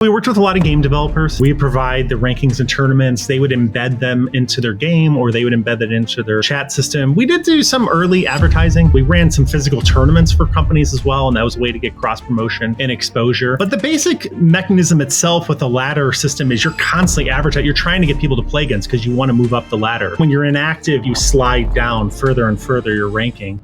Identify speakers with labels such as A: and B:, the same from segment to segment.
A: We worked with a lot of game developers. We provide the rankings and tournaments. They would embed them into their game, or they would embed it into their chat system. We did do some early advertising. We ran some physical tournaments for companies as well, and that was a way to get cross promotion and exposure. But the basic mechanism itself with the ladder system is you're constantly advertising. You're trying to get people to play against because you want to move up the ladder. When you're inactive, you slide down further and further your ranking.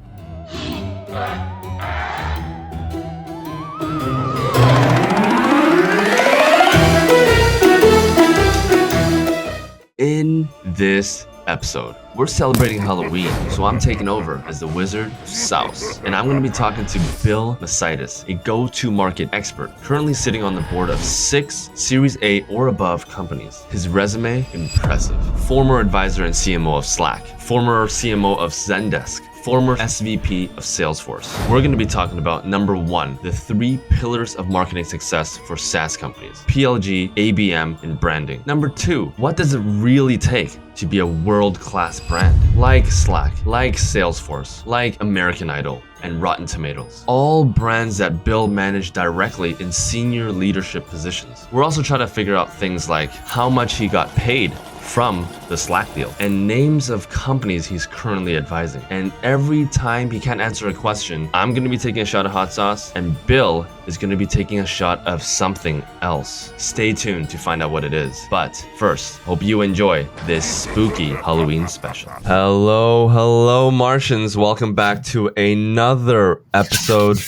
B: In this episode, we're celebrating Halloween, so I'm taking over as the Wizard of Sauce, and I'm going to be talking to Bill Macaitis, a go-to-market expert, currently sitting on the board of 6 Series A or above companies. His resume, impressive. Former advisor and CMO of Slack, former CMO of Zendesk, former SVP of Salesforce. We're going to be talking about number 1, the 3 pillars of marketing success for SaaS companies: PLG, ABM, and branding. Number 2, what does it really take to be a world-class brand like Slack, like Salesforce, like American Idol, and Rotten Tomatoes? All brands that Bill managed directly in senior leadership positions. We're also trying to figure out things like how much he got paid from the Slack deal, and names of companies he's currently advising. And every time he can't answer a question, I'm going to be taking a shot of hot sauce, and Bill is going to be taking a shot of something else. Stay tuned to find out what it is. But first, hope you enjoy this spooky Halloween special. Hello, Martians. Welcome back to another episode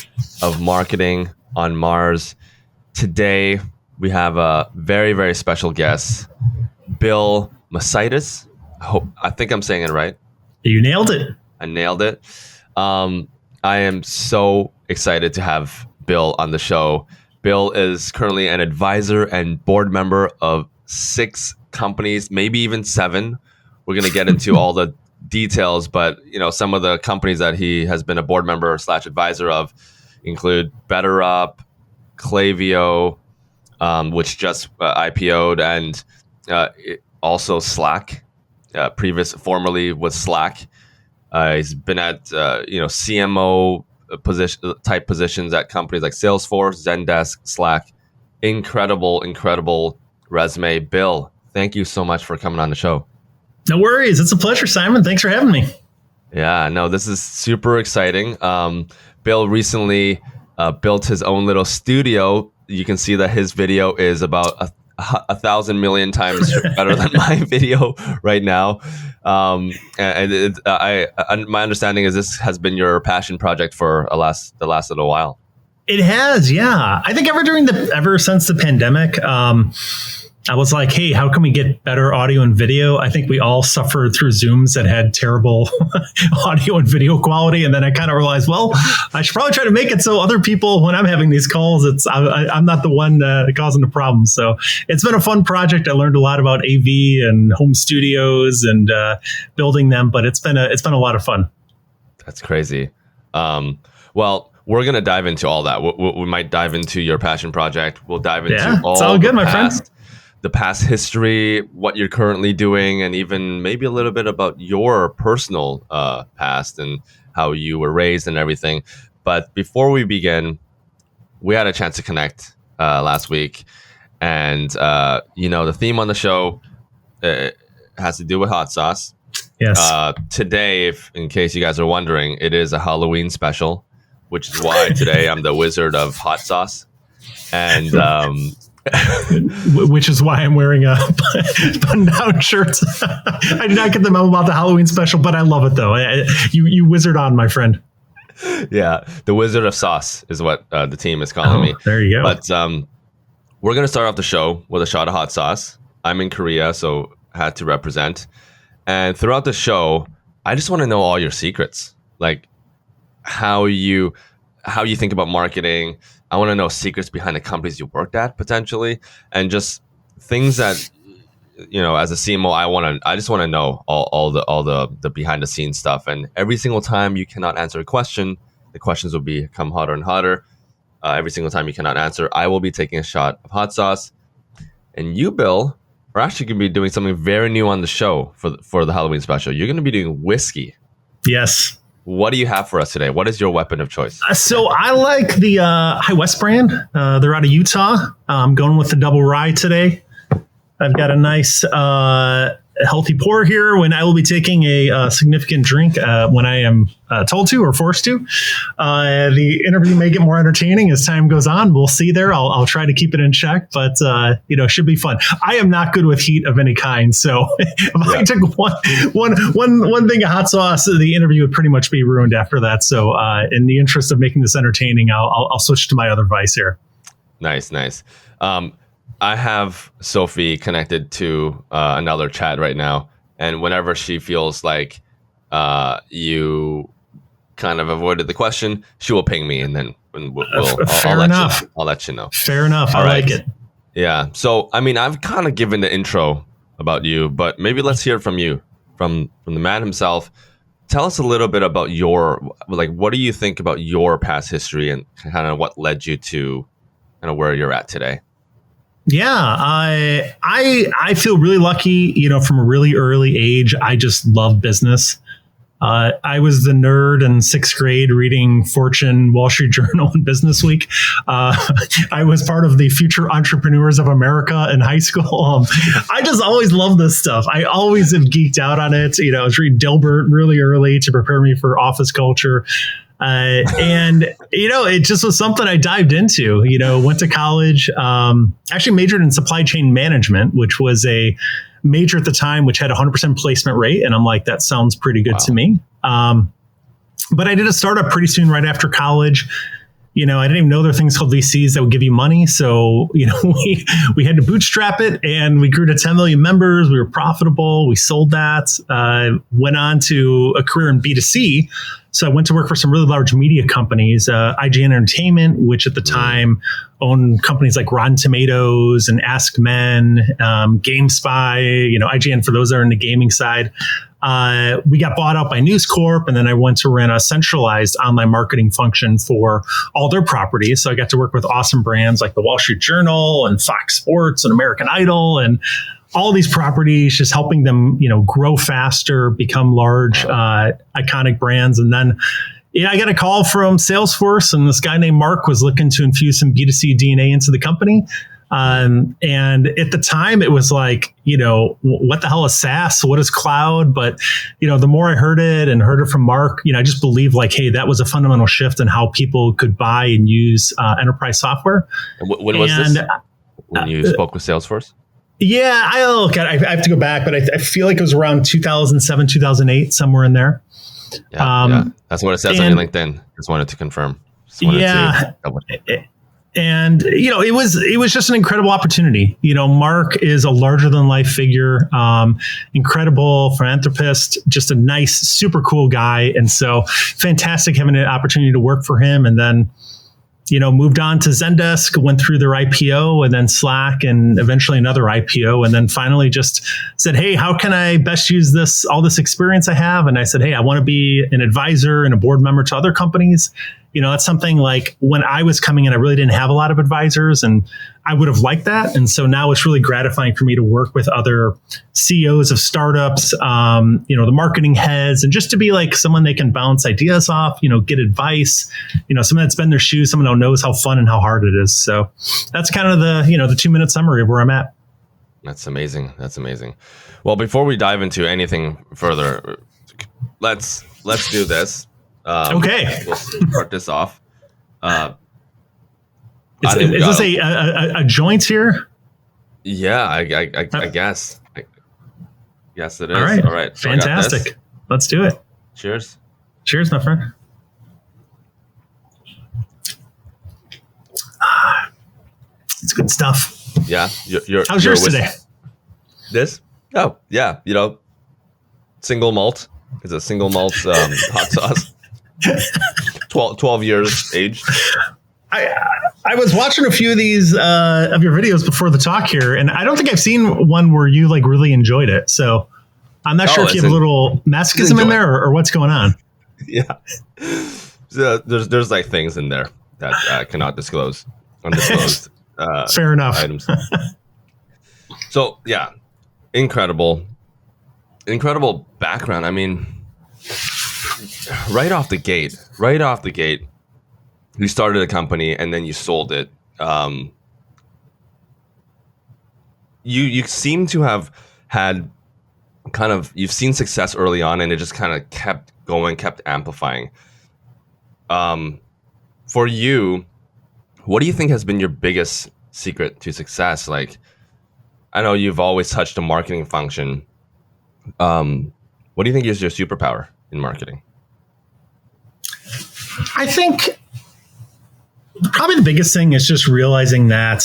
B: of Marketing on Mars. Today, we have a very, very special guest, Bill Macaitis. I think I'm saying it right.
A: You nailed it.
B: I nailed it. I am so excited to have Bill on the show. Bill is currently an advisor and board member of 6 companies, maybe even 7. We're going to get into all the details, but some of the companies that he has been a board member / advisor of include BetterUp, Klaviyo, which just IPO'd, and also Slack, formerly with Slack. He's been at CMO positions at companies like Salesforce, Zendesk, Slack. Incredible resume. Bill, thank you so much for coming on the show.
A: No worries. It's a pleasure, Simon. Thanks for having me.
B: Yeah, no, this is super exciting. Bill recently built his own little studio. You can see that his video is about 1,000 million times better than my video right now. My understanding is this has been your passion project for the last little while.
A: It has, yeah. I think ever since the pandemic, I was like, hey, how can we get better audio and video? I think we all suffered through Zooms that had terrible audio and video quality. And then I kind of realized, well, I should probably try to make it so other people, when I'm having these calls, I'm not the one causing the problem. So it's been a fun project. I learned a lot about AV and home studios and building them, but it's been a lot of fun. That's
B: crazy. Well, we're going to dive into all that. We might dive into your passion project. We'll dive into
A: it's all good, my friend.
B: The past history, what you're currently doing, and even maybe a little bit about your personal past and how you were raised and everything. But before we begin, we had a chance to connect last week. And, the theme on the show has to do with hot sauce.
A: Yes.
B: Today, in case you guys are wondering, it is a Halloween special, which is why today I'm the Wizard of Hot Sauce. And...
A: which is why I'm wearing a button-down shirt. I did not get the memo about the Halloween special, but I love it though. You wizard on, my friend.
B: Yeah, the Wizard of Sauce is what the team is calling me.
A: There you go.
B: But we're gonna start off the show with a shot of hot sauce. I'm in Korea, so had to represent. And throughout the show, I just want to know all your secrets, like how you think about marketing. I want to know secrets behind the companies you worked at potentially, and just things that, as a CMO, I just want to know all the behind the scenes stuff. And every single time you cannot answer a question, the questions will become hotter and hotter. Every single time you cannot answer, I will be taking a shot of hot sauce. And you, Bill, are actually going to be doing something very new on the show for the Halloween special. You're going to be doing whiskey.
A: Yes.
B: what do you have for us today? What is your weapon of choice?
A: So I like the High West brand. They're out of Utah. I'm going with the double rye today. I've got a nice healthy pour here when I will be taking a significant drink when I am told to or forced to. The interview may get more entertaining as time goes on. We'll see there. I'll try to keep it in check, but it should be fun. I am not good with heat of any kind, so if I took one thing of hot sauce, the interview would pretty much be ruined after that. So in the interest of making this entertaining, I'll switch to my other vice here.
B: Nice. I have Sophie connected to another chat right now, and whenever she feels like you kind of avoided the question, she will ping me, and then I'll let you know.
A: Fair enough. I like it.
B: Yeah. So, I mean, I've kind of given the intro about you, but maybe let's hear from you, from the man himself. Tell us a little bit about what do you think about your past history and kind of what led you to kind of where you're at today?
A: Yeah, I feel really lucky, from a really early age. I just love business. I was the nerd in sixth grade reading Fortune, Wall Street Journal, and Business Week. I was part of the Future Entrepreneurs of America in high school. I just always loved this stuff. I always have geeked out on it. I was reading Dilbert really early to prepare me for office culture. It just was something I dived into, went to college, actually majored in supply chain management, which was a major at the time, which had 100% placement rate. And I'm like, that sounds pretty good to me. But I did a startup pretty soon right after college. I didn't even know there were things called VCs that would give you money. So, we had to bootstrap it, and we grew to 10 million members. We were profitable. We sold that, went on to a career in B2C. So I went to work for some really large media companies, IGN Entertainment, which at the time owned companies like Rotten Tomatoes and Ask Men, GameSpy, IGN for those that are in the gaming side. We got bought out by News Corp, and then I went to run a centralized online marketing function for all their properties. So I got to work with awesome brands like the Wall Street Journal and Fox Sports and American Idol and all these properties, just helping them, grow faster, become large, iconic brands. And then, I got a call from Salesforce, and this guy named Mark was looking to infuse some B2C DNA into the company. And at the time it was like, what the hell is SaaS? What is cloud? But, the more I heard it from Mark, I just believed like, hey, that was a fundamental shift in how people could buy and use enterprise software.
B: When was this? When you spoke with Salesforce?
A: Yeah, I have to go back, but I feel like it was around 2007, 2008, somewhere in there.
B: Yeah, that's what it says on your LinkedIn. Just wanted to confirm.
A: And it was just an incredible opportunity. Mark is a larger than life figure, incredible philanthropist, just a nice, super cool guy, and so fantastic having an opportunity to work for him. And then, moved on to Zendesk, went through their IPO, and then Slack, and eventually another IPO, and then finally just said, hey, how can I best use all this experience I have? And I said, hey, I want to be an advisor and a board member to other companies. That's something like when I was coming in, I really didn't have a lot of advisors, and I would have liked that. And so now it's really gratifying for me to work with other CEOs of startups, the marketing heads, and just to be like someone they can bounce ideas off, get advice, someone that's been in their shoes, someone who knows how fun and how hard it is. So that's kind of the 2-minute summary of where I'm at.
B: That's amazing. Well, before we dive into anything further, let's do this.
A: Okay.
B: We'll start this off.
A: Is this a joint here?
B: Yeah, I guess. Yes, it is.
A: All right. Fantastic. Let's do it.
B: Cheers.
A: Cheers, my friend. It's good stuff.
B: Yeah.
A: How's yours today?
B: This? Oh, yeah. Single malt. It's a single malt hot sauce. 12 years aged.
A: I was watching a few of these of your videos before the talk here, and I don't think I've seen one where you like really enjoyed it. So I'm not sure if you have a little masochism in there or what's going on.
B: Yeah, so there's like things in there that I cannot disclose, undisclosed.
A: Fair enough.
B: Items. So yeah, incredible background. I mean, right off the gate, you started a company and then you sold it. You seem to have had you've seen success early on, and it just kind of kept going, kept amplifying. For you, what do you think has been your biggest secret to success? Like, I know you've always touched the marketing function. What do you think is your superpower in marketing?
A: I think probably the biggest thing is just realizing that,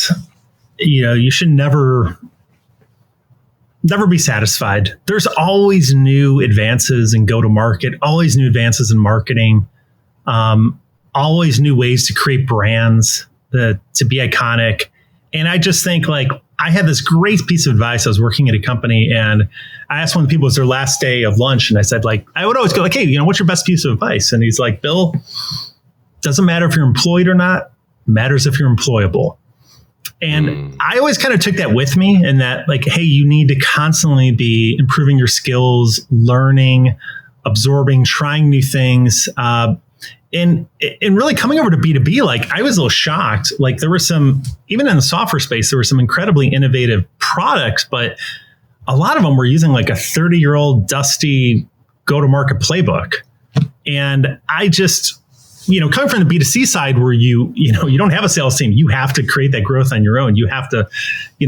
A: you should never be satisfied. There's always new advances in go-to-market, always new advances in marketing, always new ways to create brands to be iconic. And I just think, like, I had this great piece of advice. I was working at a company, and I asked one of the people, it was their last day of lunch, and I said, like, I would always go like, hey, what's your best piece of advice? And he's like, Bill, doesn't matter if you're employed or not, matters if you're employable. And I always kind of took that with me, and that, like, hey, you need to constantly be improving your skills, learning, absorbing, trying new things. And really coming over to B2B, like, I was a little shocked. Like, there were even in the software space, there were some incredibly innovative products, but a lot of them were using like a 30-year-old dusty go-to-market playbook. And I just, coming from the B2C side, where you don't have a sales team, you have to create that growth on your own. You have to,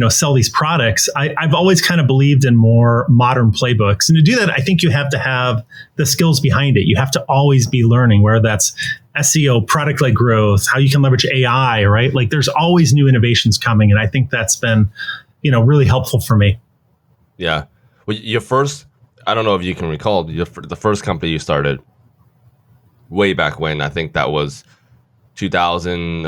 A: sell these products. I've always kind of believed in more modern playbooks. And to do that, I think you have to have the skills behind it. You have to always be learning, whether that's SEO, product-led growth, how you can leverage AI, right? Like, there's always new innovations coming. And I think that's been, really helpful for me.
B: Yeah. Well, your first, I don't know if you can recall, the first company you started way back when. I think that was 2000,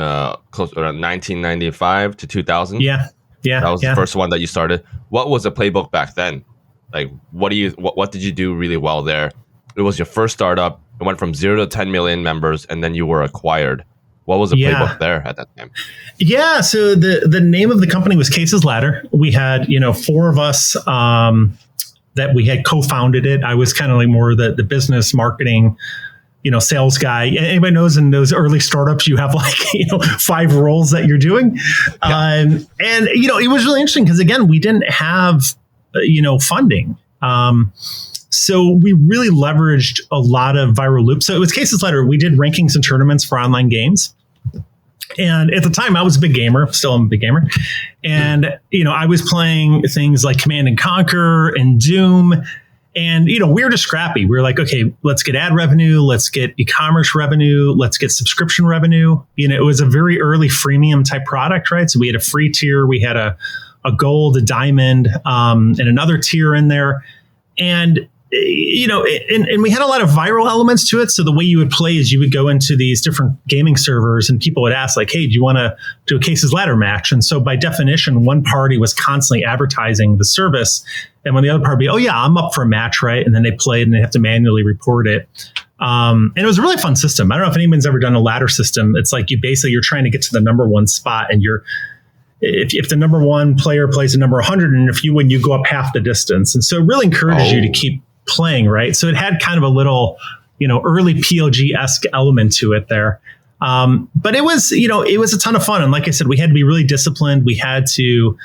B: close around 1995 to 2000.
A: Yeah.
B: That was the first one that you started. What was the playbook back then? Like, what did you do really well there? It was your first startup. It went from 0 to 10 million members, and then you were acquired. What was the playbook there at that time? Yeah.
A: So the name of the company was Cases Ladder. We had, 4 of us, that we had co-founded it. I was kind of like more the business marketing, sales guy. Anybody knows in those early startups, you have like, 5 roles that you're doing. Yeah. And, it was really interesting because, again, we didn't have, funding. So we really leveraged a lot of viral loops. So it was Cases Ladder. We did rankings and tournaments for online games. And at the time, I was a big gamer, still am a big gamer. And, I was playing things like Command and Conquer and Doom. And, we were just scrappy. We were like, okay, let's get ad revenue. Let's get e-commerce revenue. Let's get subscription revenue. It was a very early freemium type product, right? So we had a free tier. We had a gold, a diamond, and another tier in there. And, and we had a lot of viral elements to it. So the way you would play is you would go into these different gaming servers, and people would ask like, hey, do you want to do a Cases Ladder match? And so by definition, one party was constantly advertising the service. And when the other party would be, oh yeah, I'm up for a match, right? And then they played and they have to manually report it. And it was a really fun system. I don't know if anyone's ever done a ladder system. It's like you're trying to get to the number one spot, and if the number one player plays the number 100, and if you win, you go up half the distance. And so it really encourages you to keep playing, right? So it had kind of a little, early PLG-esque element to it there. But it was, it was a ton of fun. And like I said, we had to be really disciplined. We had to,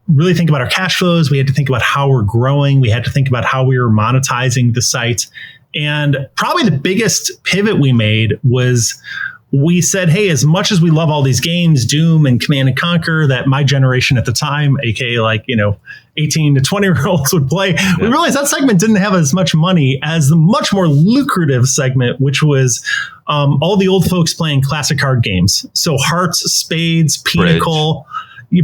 A: really think about our cash flows. We had to think about how we're growing. We had to think about how we were monetizing the site. And probably the biggest pivot we made was we said, hey, as much as we love all these games, Doom and Command and Conquer, that my generation at the time, aka 18 to 20-year-olds would play, we realized that segment didn't have as much money as the much more lucrative segment, which was all the old folks playing classic card games. So Hearts, Spades, Pinnacle,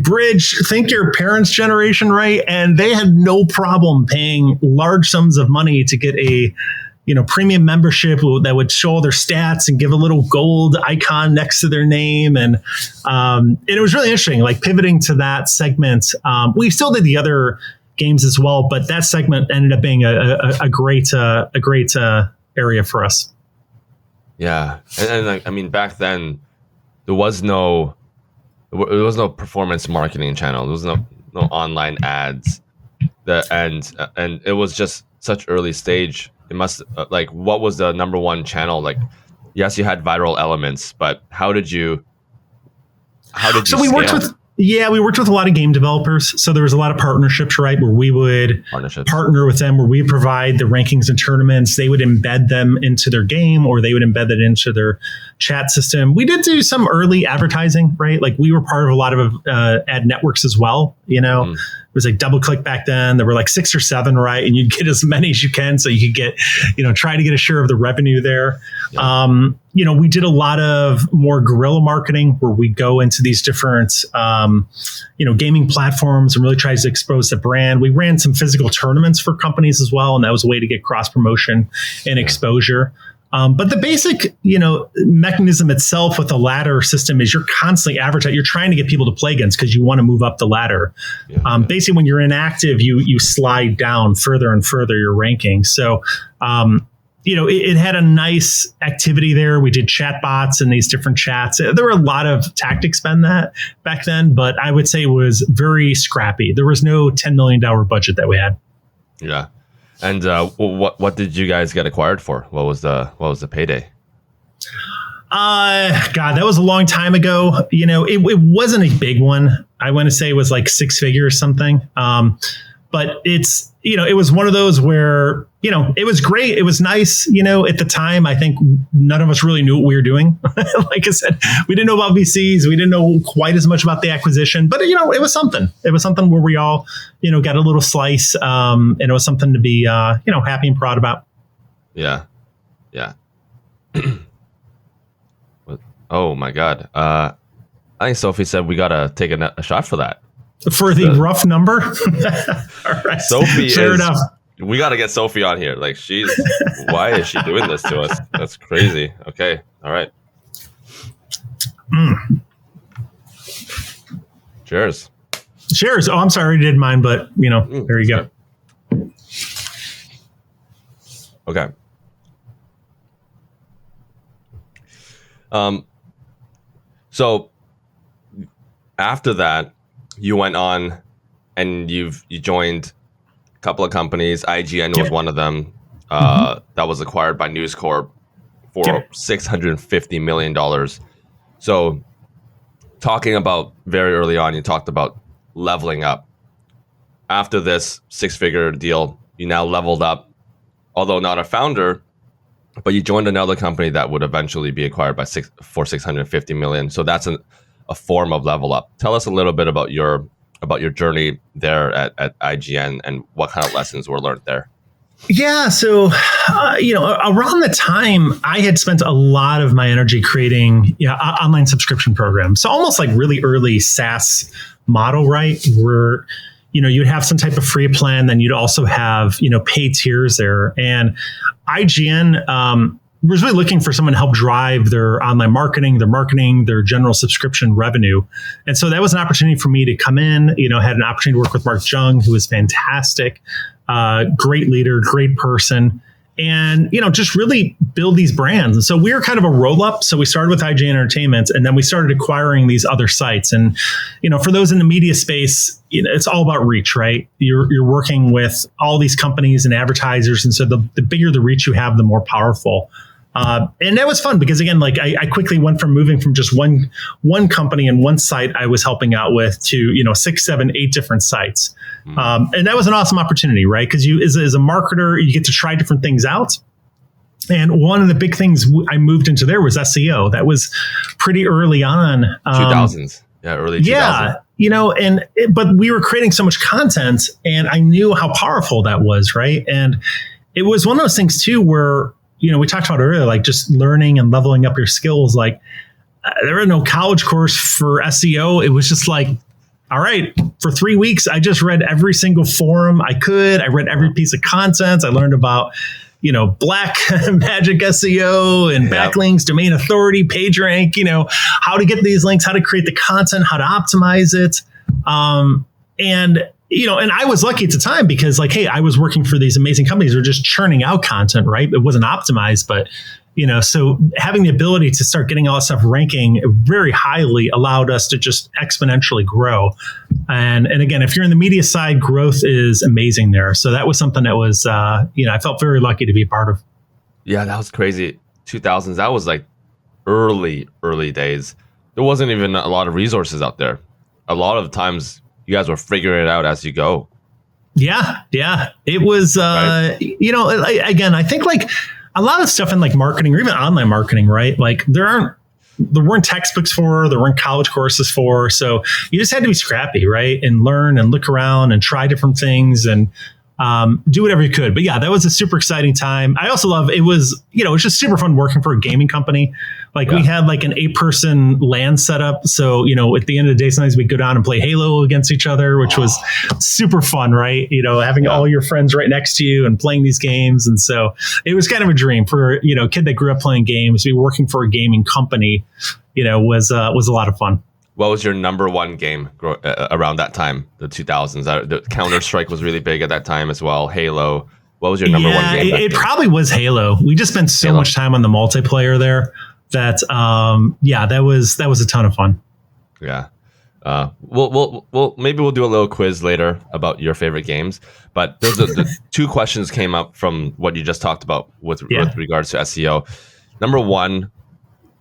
A: Bridge, think your parents' generation, right? And they had no problem paying large sums of money to get a premium membership that would show all their stats and give a little gold icon next to their name. And it was really interesting, like pivoting to that segment. We still did the other games as well, but that segment ended up being a great area for us.
B: Yeah. And I mean, back then there was no performance marketing channel. There was no online ads and it was just such early stage. it must like, what was the number one channel? Like, yes, you had viral elements, but how did you
A: So we worked with a lot of game developers. So there was a lot of partnerships, right? Where we would partner with them, where we provide the rankings and tournaments. They would embed them into their game, or they would embed it into their chat system. We did do some early advertising, right? Like we were part of a lot of ad networks as well. It was like DoubleClick back then. There were like 6 or 7, right? And you'd get as many as you can, so you could get, try to get a share of the revenue there. Yeah. We did a lot of more guerrilla marketing, where we go into these different, gaming platforms and really tries to expose the brand. We ran some physical tournaments for companies as well, and that was a way to get cross promotion and exposure. But the basic, mechanism itself with the ladder system is you're constantly advertising. You're trying to get people to play against because you want to move up the ladder. Basically, when you're inactive, you slide down further and further your ranking. So, it had a nice activity there. We did chat bots in these different chats. There were a lot of tactics back then, but I would say it was very scrappy. There was no $10 million budget that we had.
B: Yeah. And what did you guys get acquired for? What was the payday?
A: God, that was a long time ago. It wasn't a big one. I want to say it was like 6 figures or something. But it's, it was one of those where, it was great. It was nice. At the time, I think none of us really knew what we were doing. Like I said, we didn't know about VCs. We didn't know quite as much about the acquisition, but it was something. It was something where we all, got a little slice. And it was something to be, happy and proud about.
B: Yeah. Yeah. Oh my God. I think Sophie said we got to take a shot for that.
A: For the rough number? All right.
B: Sophie
A: Fair enough.
B: We got to get Sophie on here. Like, why is she doing this to us? That's crazy. Okay. All right. Cheers.
A: Cheers. Oh, I'm sorry I did mine, but, there you go.
B: Okay. So after that, you went on and you joined a couple of companies. IGN was one of them. That was acquired by News Corp for $650 million. So talking about very early on, you talked about leveling up. After this 6-figure deal, you now leveled up, although not a founder, but you joined another company that would eventually be acquired for $650 million. So that's a form of level up. Tell us a little bit about your journey there at IGN and what kind of lessons were learned there.
A: Yeah. So, around the time I had spent a lot of my energy creating online subscription programs. So almost like really early SaaS model, right? Where, you'd have some type of free plan, then you'd also have, paid tiers there. And IGN, was really looking for someone to help drive their online marketing, their general subscription revenue. And so that was an opportunity for me to come in, had an opportunity to work with Mark Jung, who was fantastic, great leader, great person, and, just really build these brands. And so we were kind of a roll up. So we started with IGN Entertainment, and then we started acquiring these other sites. And, for those in the media space, it's all about reach, right? You're working with all these companies and advertisers. And so the bigger the reach you have, the more powerful. And that was fun because, again, like I quickly went from moving from just one company and one site I was helping out with to, 6, 7, 8 different sites. And that was an awesome opportunity, right? Because as a marketer, you get to try different things out. And one of the big things I moved into there was SEO. That was pretty early on.
B: 2000s. Yeah, early 2000s.
A: Yeah, but we were creating so much content, and I knew how powerful that was, right? And it was one of those things, too, where we talked about earlier, like just learning and leveling up your skills. Like there was no college course for SEO. It was just like, all right, for 3 weeks, I just read every single forum I could. I read every piece of content. I learned about, black magic SEO and backlinks, domain authority, PageRank, how to get these links, how to create the content, how to optimize it. And I was lucky at the time because, like, hey, I was working for these amazing companies who were just churning out content, right? It wasn't optimized, but So having the ability to start getting all that stuff ranking very highly allowed us to just exponentially grow. And again, if you're in the media side, growth is amazing there. So that was something that was, I felt very lucky to be a part of.
B: Yeah, that was crazy. 2000s, that was like early days. There wasn't even a lot of resources out there. A lot of times you guys were figuring it out as you go.
A: Yeah. It was,
B: Right.
A: Again, I think like a lot of stuff in like marketing or even online marketing, right? Like there weren't textbooks there weren't college courses for, so you just had to be scrappy, right? And learn and look around and try different things and do whatever you could. But yeah, that was a super exciting time. I also love, it was just super fun working for a gaming company. Like we had like an 8-person LAN setup. So, at the end of the day, sometimes we'd go down and play Halo against each other, which was super fun, right? Having all your friends right next to you and playing these games. And so it was kind of a dream for, a kid that grew up playing games. Be working for a gaming company, was a lot of fun.
B: What was your number one game around that time, the 2000s? The Counter-Strike was really big at that time as well. Halo. What was your number one game?
A: It probably was Halo. We just spent so much time on the multiplayer there that, that was a ton of fun.
B: Yeah. We'll maybe we'll do a little quiz later about your favorite games. But there's the 2 questions came up from what you just talked about with regards to SEO. Number one,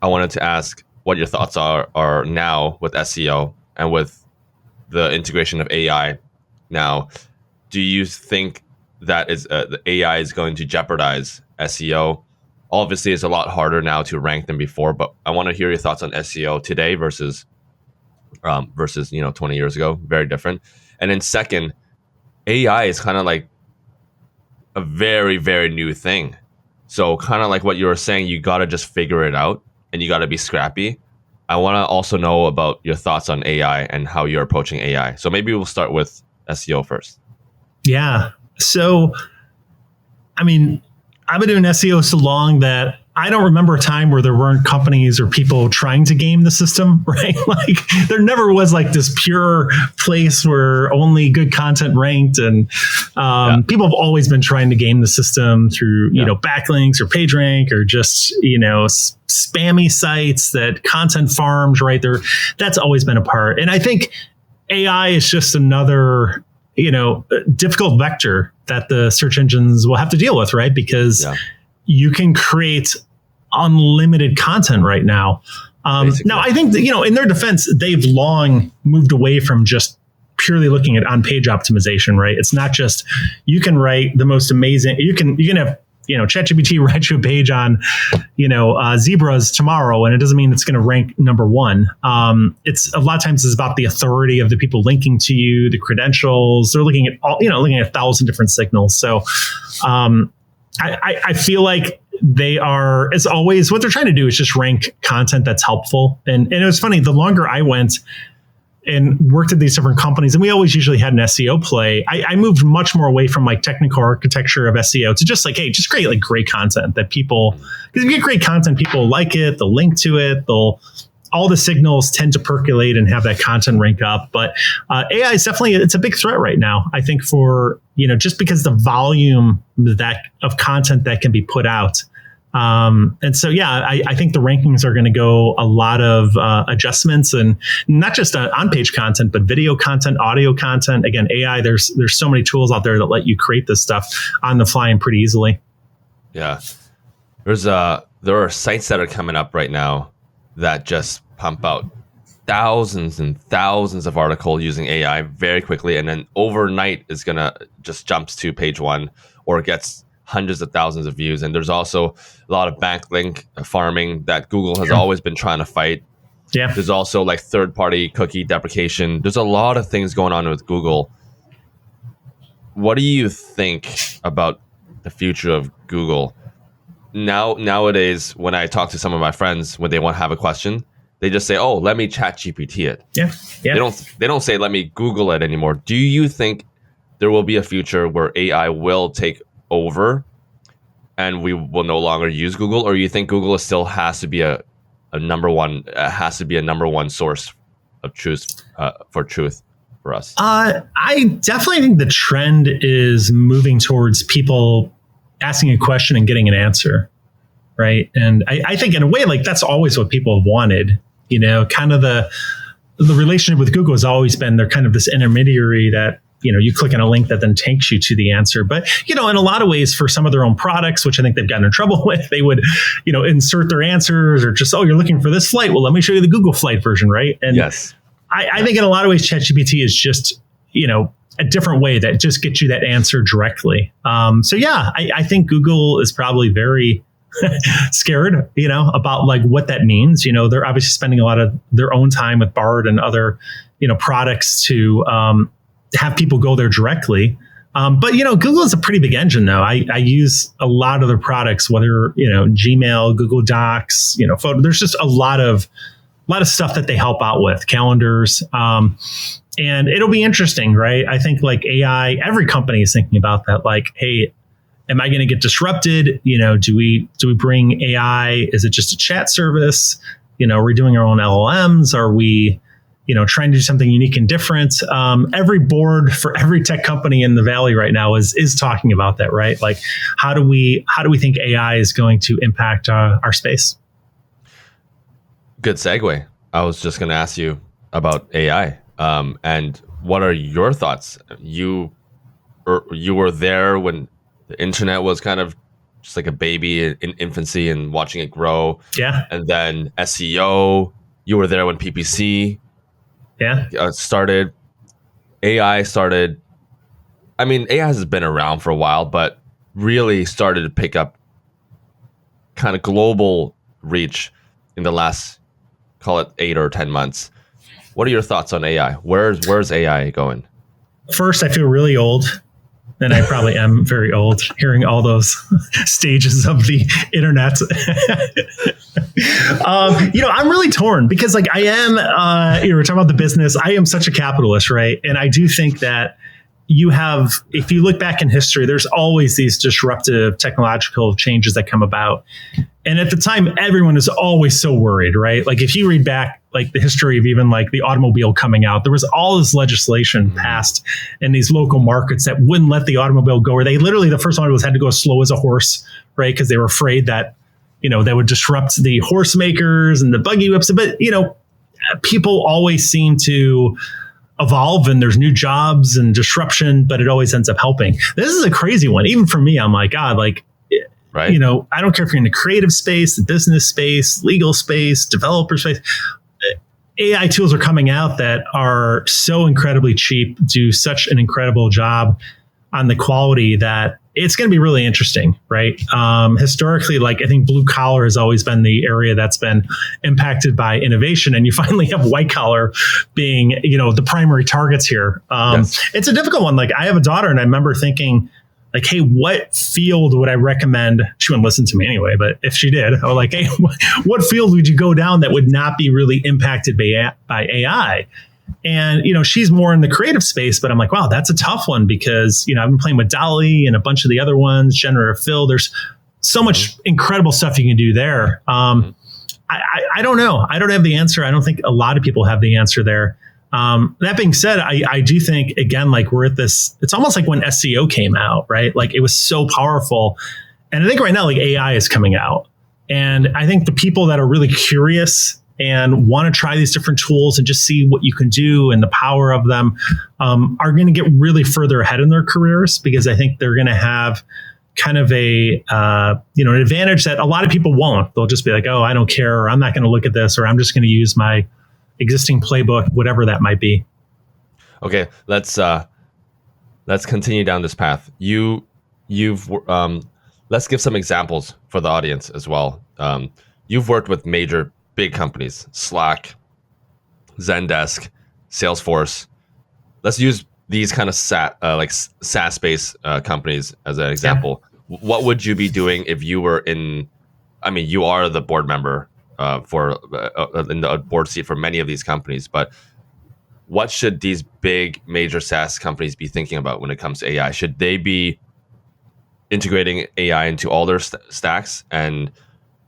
B: I wanted to ask what your thoughts are now with SEO and with the integration of AI. Now, do you think that the AI is going to jeopardize SEO? Obviously, it's a lot harder now to rank than before, but I want to hear your thoughts on SEO today versus 20 years ago. Very different. And then second, AI is kind of like a very, very new thing. So kind of like what you were saying, you got to just figure it out and you got to be scrappy. I want to also know about your thoughts on AI and how you're approaching AI. So maybe we'll start with SEO first.
A: Yeah. So, I mean, I've been doing SEO so long that I don't remember a time where there weren't companies or people trying to game the system, right? Like there never was like this pure place where only good content ranked, and people have always been trying to game the system through, backlinks or PageRank or just, spammy sites that content farms, right there. That's always been a part. And I think AI is just another, difficult vector that the search engines will have to deal with, right? Because you can create unlimited content right now. Now, I think that, in their defense, they've long moved away from just purely looking at on-page optimization, right? It's not just you can write the most amazing. You can have ChatGPT write you a page on zebras tomorrow, and it doesn't mean it's going to rank number one. It's a lot of times it's about the authority of the people linking to you, the credentials. They're looking at looking at 1,000 different signals. So I feel like they are, as always, what they're trying to do is just rank content that's helpful. And it was funny, the longer I went and worked at these different companies, and we always usually had an SEO play, I moved much more away from like technical architecture of SEO to just like, hey, just create like great content that people, because if you get great content, people like it, they'll link to it, all the signals tend to percolate and have that content rank up. But AI is definitely, it's a big threat right now, I think, for, just because the volume of content that can be put out. And so, I think the rankings are going to go a lot of adjustments, and not just on-page content, but video content, audio content. Again, AI, there's so many tools out there that let you create this stuff on the fly and pretty easily. Yeah.
B: There are sites that are coming up right now that just pump out thousands and thousands of articles using AI very quickly, and then overnight is gonna just jumps to page one or gets hundreds of thousands of views. And there's also a lot of backlink farming that Google has always been trying to fight.
A: Yeah.
B: There's also like third-party cookie deprecation. There's a lot of things going on with Google. What do you think about the future of Google? Nowadays, when I talk to some of my friends, when they want to have a question, they just say, "Oh, let me chat GPT it."
A: Yeah.
B: They don't say, "Let me Google it" anymore. Do you think there will be a future where AI will take over and we will no longer use Google, or you think Google still has to be a number one source of truth for us?
A: I definitely think the trend is moving towards people asking a question and getting an answer, right? And I think in a way, like that's always what people have wanted, kind of the relationship with Google has always been they're kind of this intermediary that, you click on a link that then takes you to the answer. But, in a lot of ways for some of their own products, which I think they've gotten in trouble with, they would, insert their answers or just, oh, you're looking for this flight. Well, let me show you the Google flight version, right? And
B: yes.
A: I think in a lot of ways, ChatGPT is just, a different way that just gets you that answer directly. So yeah, I think Google is probably very scared, about like what that means. They're obviously spending a lot of their own time with Bard and other, products to have people go there directly. But, Google is a pretty big engine, though. I use a lot of their products, whether, Gmail, Google Docs, photo. There's just a lot of stuff that they help out with, calendars. And it'll be interesting, right? I think like AI, every company is thinking about that. Like, hey, am I going to get disrupted? Do we bring AI? Is it just a chat service? Are we doing our own LLMs? Are we, trying to do something unique and different? Every board for every tech company in the Valley right now is talking about that, right? Like, how do we think AI is going to impact our space?
B: Good segue. I was just going to ask you about AI. And what are your thoughts? You were there when the internet was kind of just like a baby in infancy and watching it grow.
A: Yeah.
B: And then SEO, you were there when PPC started. AI started. I mean, AI has been around for a while, but really started to pick up kind of global reach in the last, call it 8 or 10 months. What are your thoughts on AI? Where's AI going?
A: First, I feel really old, and I probably am very old, hearing all those stages of the internet. I'm really torn because, like, I am. We're talking about the business. I am such a capitalist, right? And I do think that if you look back in history, there's always these disruptive technological changes that come about. And at the time, everyone is always so worried, right? Like if you read back like the history of even like the automobile coming out, there was all this legislation passed in these local markets that wouldn't let the automobile go, or they literally, the first automobiles had to go as slow as a horse, right? Because they were afraid that, they would disrupt the horse makers and the buggy whips. But, people always seem to evolve and there's new jobs and disruption, but it always ends up helping. This is a crazy one. Even for me, I'm like, God, like, right. I don't care if you're in the creative space, the business space, legal space, developer space. AI tools are coming out that are so incredibly cheap, do such an incredible job on the quality that it's going to be really interesting, right? Historically, like I think blue collar has always been the area that's been impacted by innovation, and you finally have white collar being, the primary targets here. Yes. It's a difficult one. Like I have a daughter, and I remember thinking, like, hey, what field would I recommend? She wouldn't listen to me anyway, but if she did, I was like, hey, what field would you go down that would not be really impacted by AI? And, she's more in the creative space, but I'm like, wow, that's a tough one because, I've been playing with Dolly and a bunch of the other ones, generative fill. There's so much incredible stuff you can do there. I don't know. I don't have the answer. I don't think a lot of people have the answer there. That being said, I do think, again, like we're at this, it's almost like when SEO came out, right? Like it was so powerful. And I think right now, like AI is coming out. And I think the people that are really curious and want to try these different tools and just see what you can do and the power of them are going to get really further ahead in their careers, because I think they're going to have kind of an advantage that a lot of people won't. They'll just be like, oh, I don't care, or I'm not going to look at this, or I'm just going to use my existing playbook, whatever that might be.
B: Okay, let's continue down this path. You've let's give some examples for the audience as well. You've worked with major big companies, Slack, Zendesk, Salesforce. Let's use these kind of SaaS-based companies as an example. Yeah. What would you be doing if you were you are the board member in the board seat for many of these companies, but what should these big major SaaS companies be thinking about when it comes to AI? Should they be integrating AI into all their stacks, and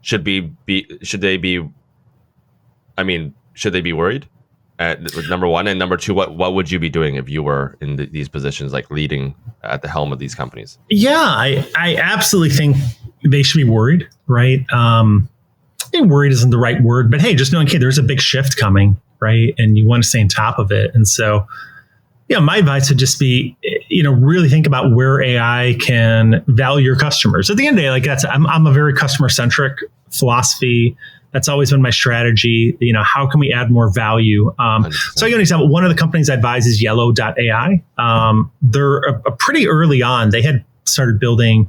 B: should they be worried? Number one, and number two, what would you be doing if you were in these positions, like leading at the helm of these companies?
A: Yeah, I absolutely think they should be worried, right? I think worried isn't the right word, but hey, just knowing, okay, there's a big shift coming, right? And you want to stay on top of it. And so, my advice would just be, really think about where AI can value your customers. At the end of the day, I'm a very customer centric philosophy. That's always been my strategy. How can we add more value? So I give an example. One of the companies I advise is Yellow.ai. They're a pretty early on. They had started building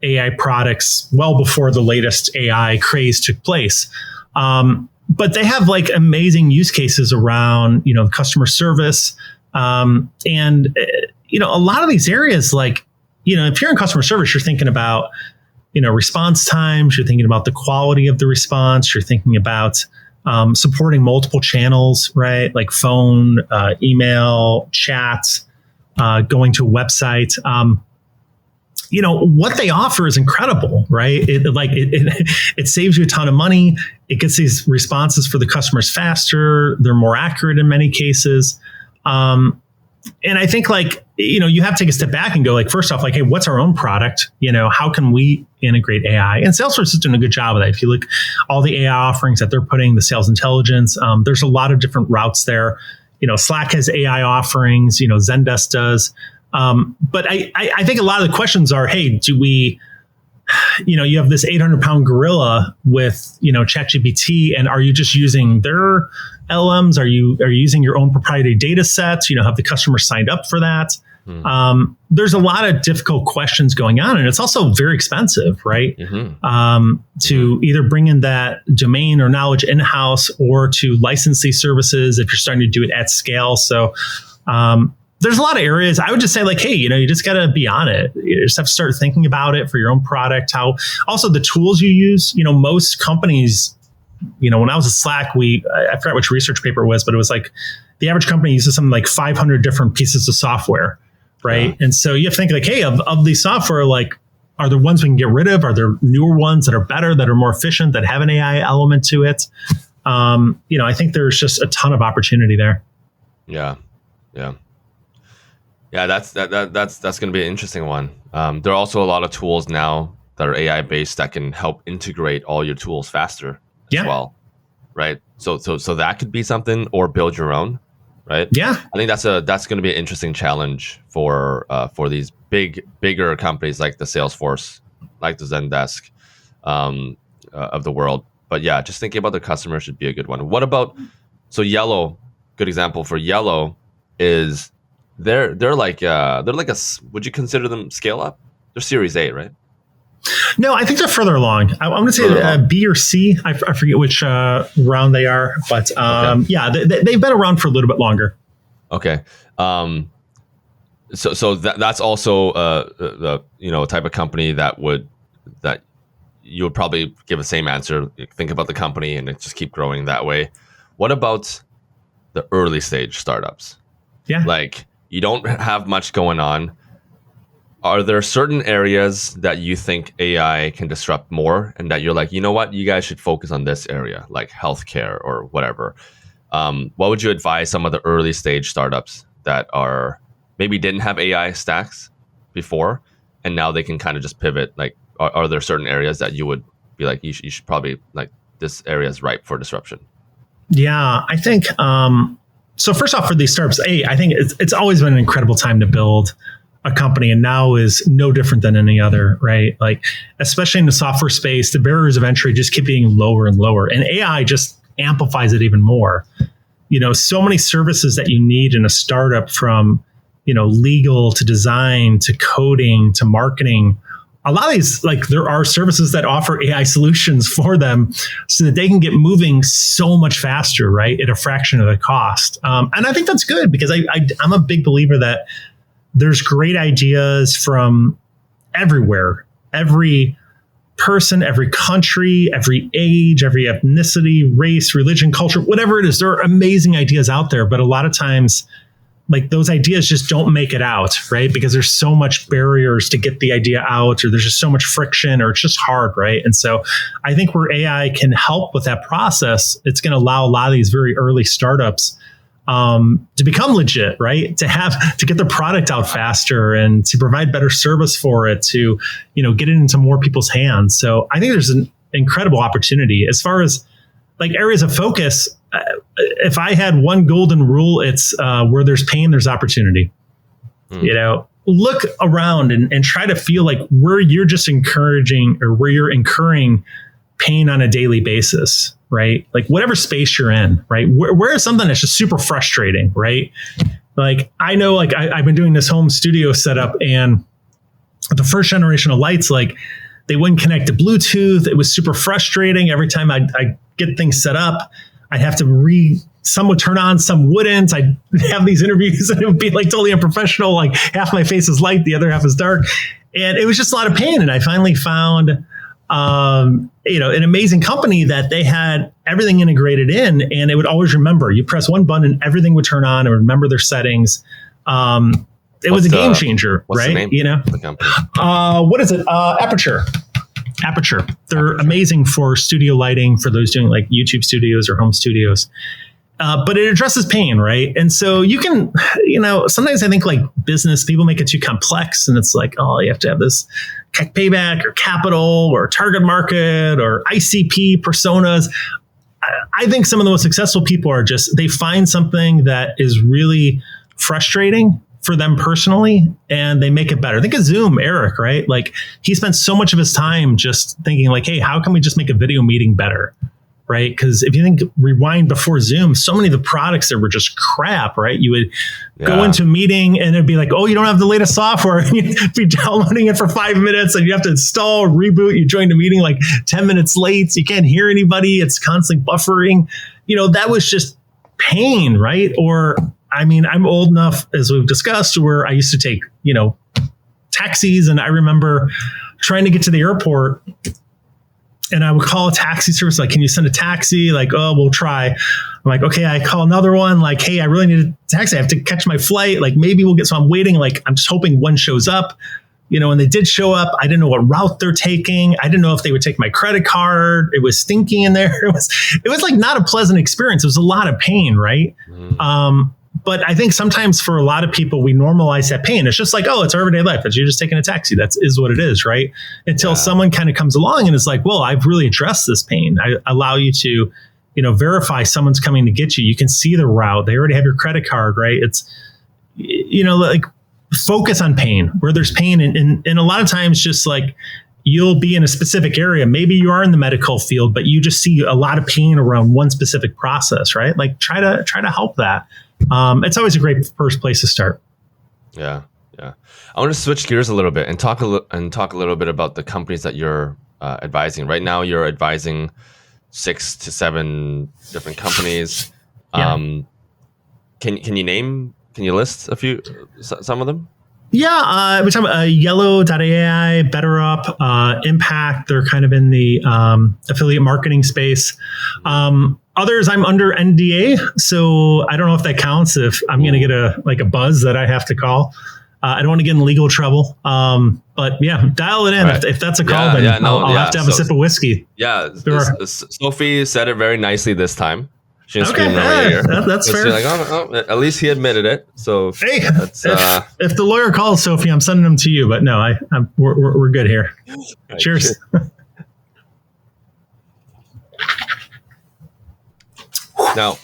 A: AI products well before the latest AI craze took place. But they have amazing use cases around, customer service. And a lot of these areas, if you're in customer service, you're thinking about, response times, you're thinking about the quality of the response, you're thinking about supporting multiple channels, right? Like phone, email, chats, going to a website. What they offer is incredible, right? It saves you a ton of money. It gets these responses for the customers faster. They're more accurate in many cases. And I think you have to take a step back and go first off, hey, what's our own product? How can we integrate AI? And Salesforce is doing a good job of that. If you look all the AI offerings that they're putting, the sales intelligence, there's a lot of different routes there. Slack has AI offerings, Zendesk does. But I think a lot of the questions are, hey, do we, you have this 800-pound gorilla with, ChatGPT, and are you just using their LMs? Are you using your own proprietary data sets? Have the customer signed up for that? There's a lot of difficult questions going on, and it's also very expensive, right? To either bring in that domain or knowledge in-house or to license these services if you're starting to do it at scale. So, there's a lot of areas I would just say hey, you just got to be on it. You just have to start thinking about it for your own product. How also the tools you use, most companies, when I was at Slack, I forgot which research paper it was, but it was the average company uses something like 500 different pieces of software. Right. Yeah. And so you have to think hey, of these software, are there ones we can get rid of? Are there newer ones that are better, that are more efficient, that have an AI element to it? I think there's just a ton of opportunity there.
B: Yeah. That's going to be an interesting one. There are also a lot of tools now that are AI based that can help integrate all your tools faster as well, right? So that could be something, or build your own, right? Yeah, I think that's going to be an interesting challenge for these bigger companies like the Salesforce, like the Zendesk of the world. But yeah, just thinking about the customer should be a good one. What about Yellow? Good example for Yellow is. They're like a, would you consider them scale up? They're Series A, right?
A: No, I think they're further along. I'm going to say B or C. I forget which round they are, but they've been around for a little bit longer.
B: Okay. So that's also a type of company that you would probably give the same answer. Think about the company and it just keep growing that way. What about the early stage startups? Yeah. You don't have much going on. Are there certain areas that you think AI can disrupt more and that you're you know what, you guys should focus on this area, like healthcare or whatever? What would you advise some of the early stage startups that maybe didn't have AI stacks before and now they can kind of just pivot? Are there certain areas that you would be you should probably this area is ripe for disruption?
A: Yeah, I think... So first off, for these startups, I think it's always been an incredible time to build a company, and now is no different than any other, right? Especially in the software space, the barriers of entry just keep getting lower and lower, and AI just amplifies it even more. So many services that you need in a startup, from legal to design to coding to marketing. A lot of these, there are services that offer AI solutions for them so that they can get moving so much faster, right, at a fraction of the cost. And I think that's good, because I'm a big believer that there's great ideas from everywhere, every person, every country, every age, every ethnicity, race, religion, culture, whatever it is. There are amazing ideas out there, but a lot of times, those ideas just don't make it out, right? Because there's so much barriers to get the idea out, or there's just so much friction, or it's just hard, right? And so I think where AI can help with that process, it's going to allow a lot of these very early startups to become legit, right? To get the product out faster and to provide better service for it, to, get it into more people's hands. So I think there's an incredible opportunity as far as like areas of focus. If I had one golden rule, it's where there's pain, there's opportunity. Look around and try to feel like where you're just encouraging or where you're incurring pain on a daily basis, right? Like whatever space you're in, right? Where is something that's just super frustrating, right? Like I know, like I've been doing this home studio setup, and the first generation of lights, like they wouldn't connect to Bluetooth. It was super frustrating. Every time I get things set up, I'd have to some would turn on, some wouldn't. I'd have these interviews and it would be like totally unprofessional. Like half my face is light, the other half is dark. And it was just a lot of pain. And I finally found an amazing company that they had everything integrated in, and it would always remember. You press one button and everything would turn on and remember their settings. It was a game changer, right?
B: The name of the company?
A: What is it? Aperture. They're amazing for studio lighting for those doing like YouTube studios or home studios. But it addresses pain, right? And so you can, sometimes I think like business people make it too complex, and it's like, oh, you have to have this payback or capital or target market or ICP personas. I think some of the most successful people are just, they find something that is really frustrating for them personally, and they make it better. Think of Zoom, Eric, right? Like he spent so much of his time just thinking like, hey, how can we just make a video meeting better? Right? Because if you think rewind before Zoom, so many of the products that were just crap, right? You would go into a meeting and it'd be like, oh, you don't have the latest software. And you'd be downloading it for 5 minutes and you have to install, reboot. You join the meeting like 10 minutes late. So you can't hear anybody. It's constantly buffering. That was just pain, right? Or, I'm old enough, as we've discussed, where I used to take, taxis. And I remember trying to get to the airport, and I would call a taxi service, like, can you send a taxi? Like, oh, we'll try. I'm like, okay, I call another one, like, hey, I really need a taxi. I have to catch my flight. Like, maybe we'll get, so I'm waiting. Like, I'm just hoping one shows up, and they did show up. I didn't know what route they're taking. I didn't know if they would take my credit card. It was stinking in there. It was like not a pleasant experience. It was a lot of pain, right? But I think sometimes for a lot of people, we normalize that pain. It's just like, oh, it's our everyday life. You're just taking a taxi. That is what it is, right? Until someone kind of comes along and is like, well, I've really addressed this pain. I allow you to, verify someone's coming to get you. You can see the route. They already have your credit card, right? It's, like focus on pain where there's pain. And a lot of times just like you'll be in a specific area. Maybe you are in the medical field, but you just see a lot of pain around one specific process, right? Like try to help that. It's always a great first place to start. Yeah.
B: I want to switch gears a little bit and talk a little bit about the companies that you're advising. Right now, you're advising 6 to 7 different companies. Can you list a few, some of them?
A: Yeah, we're talking Yellow.ai, BetterUp, Impact. They're kind of in the affiliate marketing space. Others, I'm under NDA, so I don't know if that counts. If I'm going to get a buzz that I have to call, I don't want to get in legal trouble. But yeah, dial it in. Right. If that's a call, then I'll have to have a sip of whiskey.
B: Yeah, Sophie said it very nicely this time. She didn't scream
A: that's fair.
B: Like, at least he admitted it. So
A: hey, if the lawyer calls Sophie, I'm sending them to you. But no, we're good here. Right, cheers.
B: Now,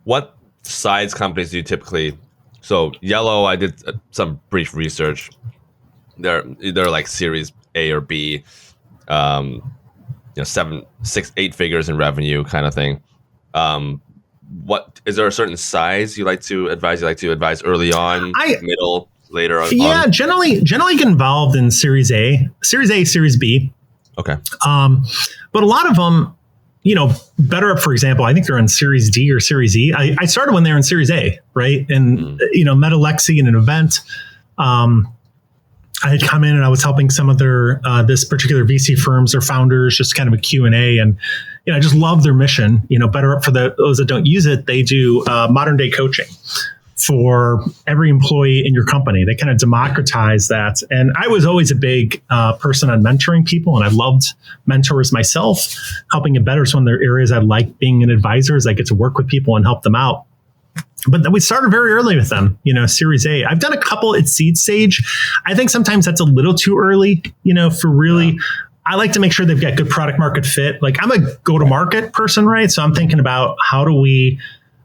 B: what size companies do you typically? So Yellow, I did some brief research. They're like Series A or B. 7, 6, 8 figures in revenue kind of thing. What is there a certain size you like to advise? You like to advise early on, middle, later on?
A: Yeah, generally get involved in Series A, Series B.
B: Okay.
A: But a lot of them, BetterUp, for example, I think they're in Series D or Series E. I started when they were in Series A, right? And met Alexi in an event. I had come in and I was helping some of their this particular VC firms or founders, just kind of a Q&A. And I just love their mission. BetterUp, for those that don't use it, they do modern day coaching. for every employee in your company. They kind of democratize that. And I was always a big person on mentoring people, and I loved mentors myself. Helping get better is one of the areas I like being an advisor, is I get to work with people and help them out. But we started very early with them, Series A. I've done a couple at seed stage. I think sometimes that's a little too early, for really, I like to make sure they've got good product market fit. Like, I'm a go-to-market person, right? So I'm thinking about how do we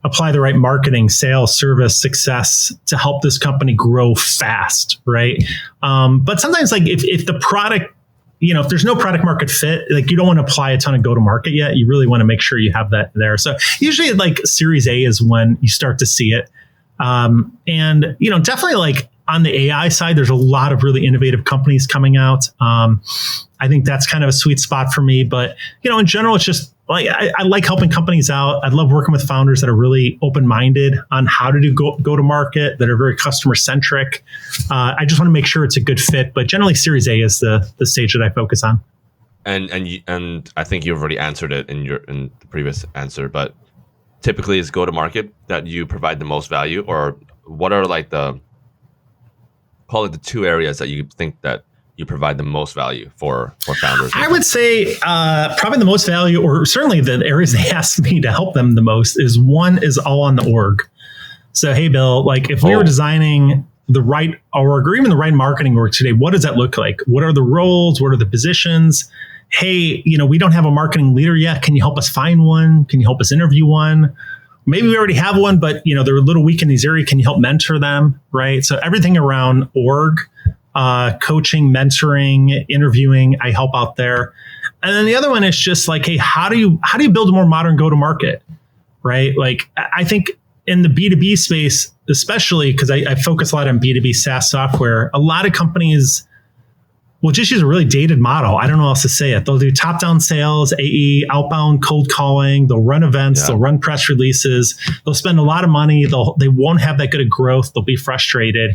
A: apply the right marketing, sales, service, success to help this company grow fast, right? But sometimes, like, if the product, if there's no product market fit, like, you don't want to apply a ton of go-to-market yet. You really want to make sure you have that there. So usually, like, Series A is when you start to see it. And definitely, like, on the AI side, there's a lot of really innovative companies coming out. I think that's kind of a sweet spot for me. But, in general, it's just like, I like helping companies out. I love working with founders that are really open-minded on how to do go-to-market, that are very customer-centric. I just want to make sure it's a good fit. But generally, Series A is the stage that I focus on.
B: And I think you've already answered it in the previous answer. But typically, is go-to-market that you provide the most value, or what are like call it the two areas that you think that you provide the most value for founders?
A: I would say probably the most value, or certainly the areas they ask me to help them the most, is all on the org. So, hey, Bill, like, if we were designing the right org, or even the right marketing org today, what does that look like? What are the roles? What are the positions? Hey, we don't have a marketing leader yet. Can you help us find one? Can you help us interview one? Maybe we already have one, but they're a little weak in these areas. Can you help mentor them? Right. So everything around org, coaching, mentoring, interviewing, I help out there. And then the other one is just like, hey, how do you build a more modern go-to-market? Right. Like, I think in the B2B space, especially because I focus a lot on B2B SaaS software, a lot of companies will just use a really dated model. I don't know how else to say it. They'll do top-down sales, AE, outbound cold calling. They'll run events. They'll run press releases. They'll spend a lot of money. They won't have that good of growth. They'll be frustrated.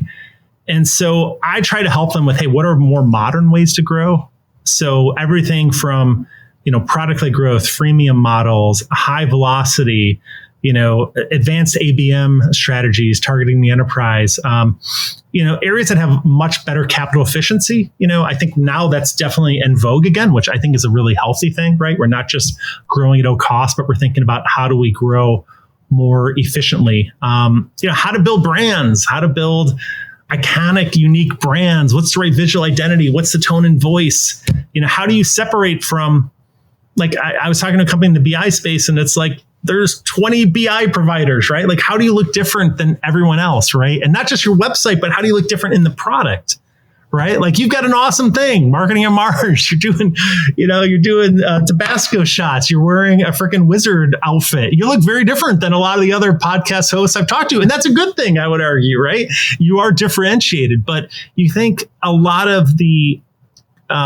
A: And so I try to help them with, hey, what are more modern ways to grow? So everything from, product-led growth, freemium models, high velocity, advanced ABM strategies, targeting the enterprise, areas that have much better capital efficiency. I think now that's definitely in vogue again, which I think is a really healthy thing, right? We're not just growing at no cost, but we're thinking about how do we grow more efficiently? How to build brands, how to build iconic, unique brands. What's the right visual identity? What's the tone and voice? How do you separate from, like, I was talking to a company in the BI space, and it's like, there's 20 BI providers, right? Like, how do you look different than everyone else, right? And not just your website, but how do you look different in the product, right? Like, you've got an awesome thing, marketing on Mars. You're doing Tabasco shots. You're wearing a freaking wizard outfit. You look very different than a lot of the other podcast hosts I've talked to. And that's a good thing, I would argue, right? You are differentiated, but you think a lot of the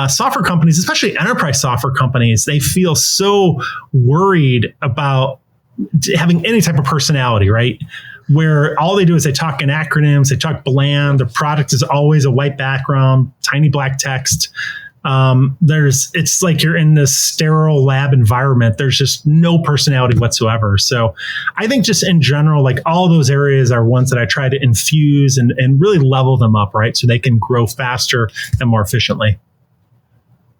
A: software companies, especially enterprise software companies, they feel so worried about having any type of personality, right? Where all they do is they talk in acronyms, they talk bland, the product is always a white background, tiny black text. It's like you're in this sterile lab environment. There's just no personality whatsoever. So I think just in general, like, all those areas are ones that I try to infuse and really level them up, right? So they can grow faster and more efficiently.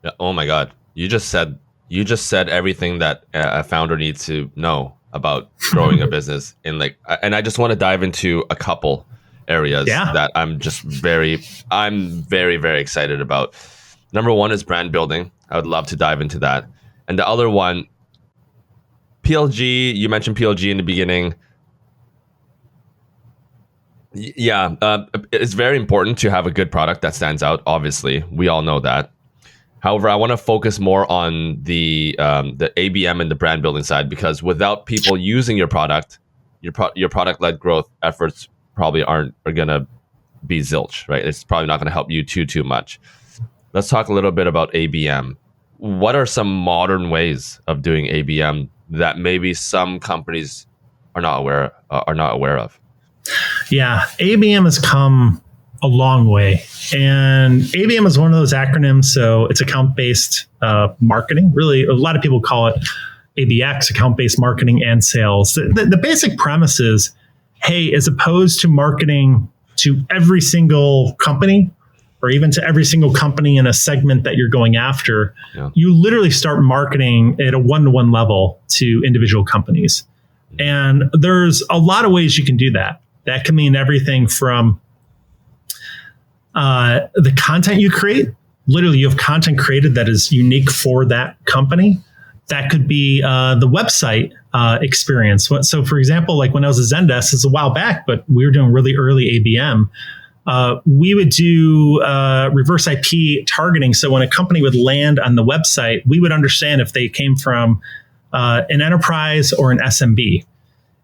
B: Yeah. Oh my God. You just said everything that a founder needs to know about growing a business. And I just want to dive into a couple areas that I'm very, very excited about. Number one is brand building. I would love to dive into that. And the other one, PLG, you mentioned PLG in the beginning. It's very important to have a good product that stands out. Obviously, we all know that. However, I want to focus more on the ABM and the brand building side, because without people using your product, your product-led growth efforts probably are going to be zilch, right? It's probably not going to help you too much. Let's talk a little bit about ABM. What are some modern ways of doing ABM that maybe some companies are not aware of? Yeah,
A: ABM has come a long way. And ABM is one of those acronyms. So it's account-based marketing. Really, a lot of people call it ABX, account-based marketing and sales. The basic premise is, hey, as opposed to marketing to every single company or even to every single company in a segment that you're going after, you literally start marketing at a one-to-one level to individual companies. And there's a lot of ways you can do that. That can mean everything from the content you create. Literally, you have content created that is unique for that company. That could be the website experience. So, for example, like when I was at Zendesk, it's a while back, but we were doing really early ABM. We would do reverse IP targeting. So when a company would land on the website, we would understand if they came from an enterprise or an SMB.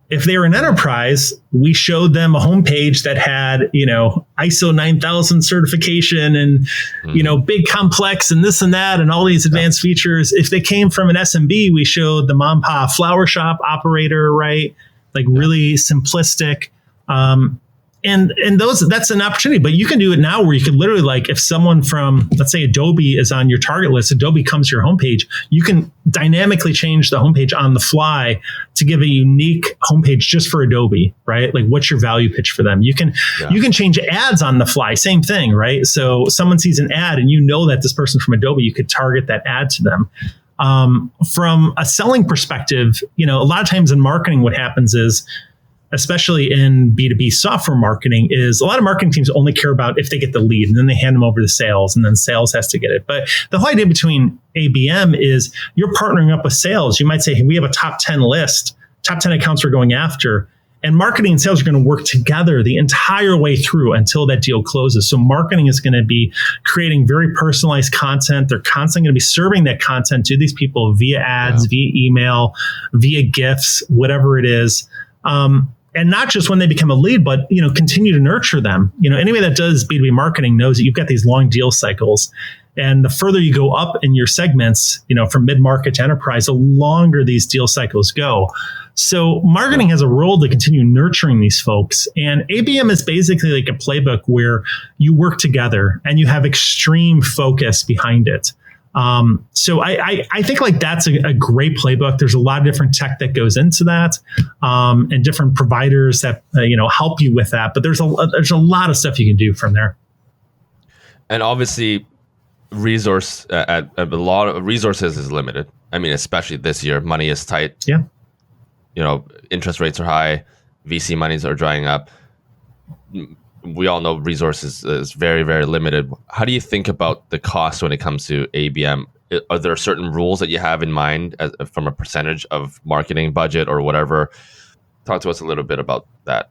A: If they were an enterprise, we showed them a homepage that had, ISO 9000 certification and, big complex and this and that and all these advanced features. If they came from an SMB, we showed the mom pop flower shop operator, right? Like really simplistic. And that's an opportunity, but you can do it now where you could literally, like, if someone from, let's say, Adobe is on your target list, Adobe comes to your homepage, you can dynamically change the homepage on the fly to give a unique homepage just for Adobe, right? Like, what's your value pitch for them? You can change ads on the fly, same thing, right? So someone sees an ad and you know that this person from Adobe, you could target that ad to them. From a selling perspective, a lot of times in marketing, what happens is, especially in B2B software marketing, is a lot of marketing teams only care about if they get the lead and then they hand them over to sales and then sales has to get it. But the whole idea between ABM is you're partnering up with sales. You might say, hey, we have a top 10 list, top 10 accounts we're going after, and marketing and sales are going to work together the entire way through until that deal closes. So marketing is going to be creating very personalized content. They're constantly going to be serving that content to these people via ads, via email, via GIFs, whatever it is. And not just when they become a lead, but, continue to nurture them. Anybody that does B2B marketing knows that you've got these long deal cycles. And the further you go up in your segments, from mid-market to enterprise, the longer these deal cycles go. So marketing has a role to continue nurturing these folks. And ABM is basically like a playbook where you work together and you have extreme focus behind it. So I think like that's a great playbook. There's a lot of different tech that goes into that, and different providers that, help you with that. But there's a lot of stuff you can do from there.
B: And obviously resources is limited. I mean, especially this year, money is tight.
A: Yeah.
B: Interest rates are high. VC monies are drying up. We all know resources is very, very limited. How do you think about the cost when it comes to ABM? Are there certain rules that you have in mind from a percentage of marketing budget or whatever? Talk to us a little bit about that.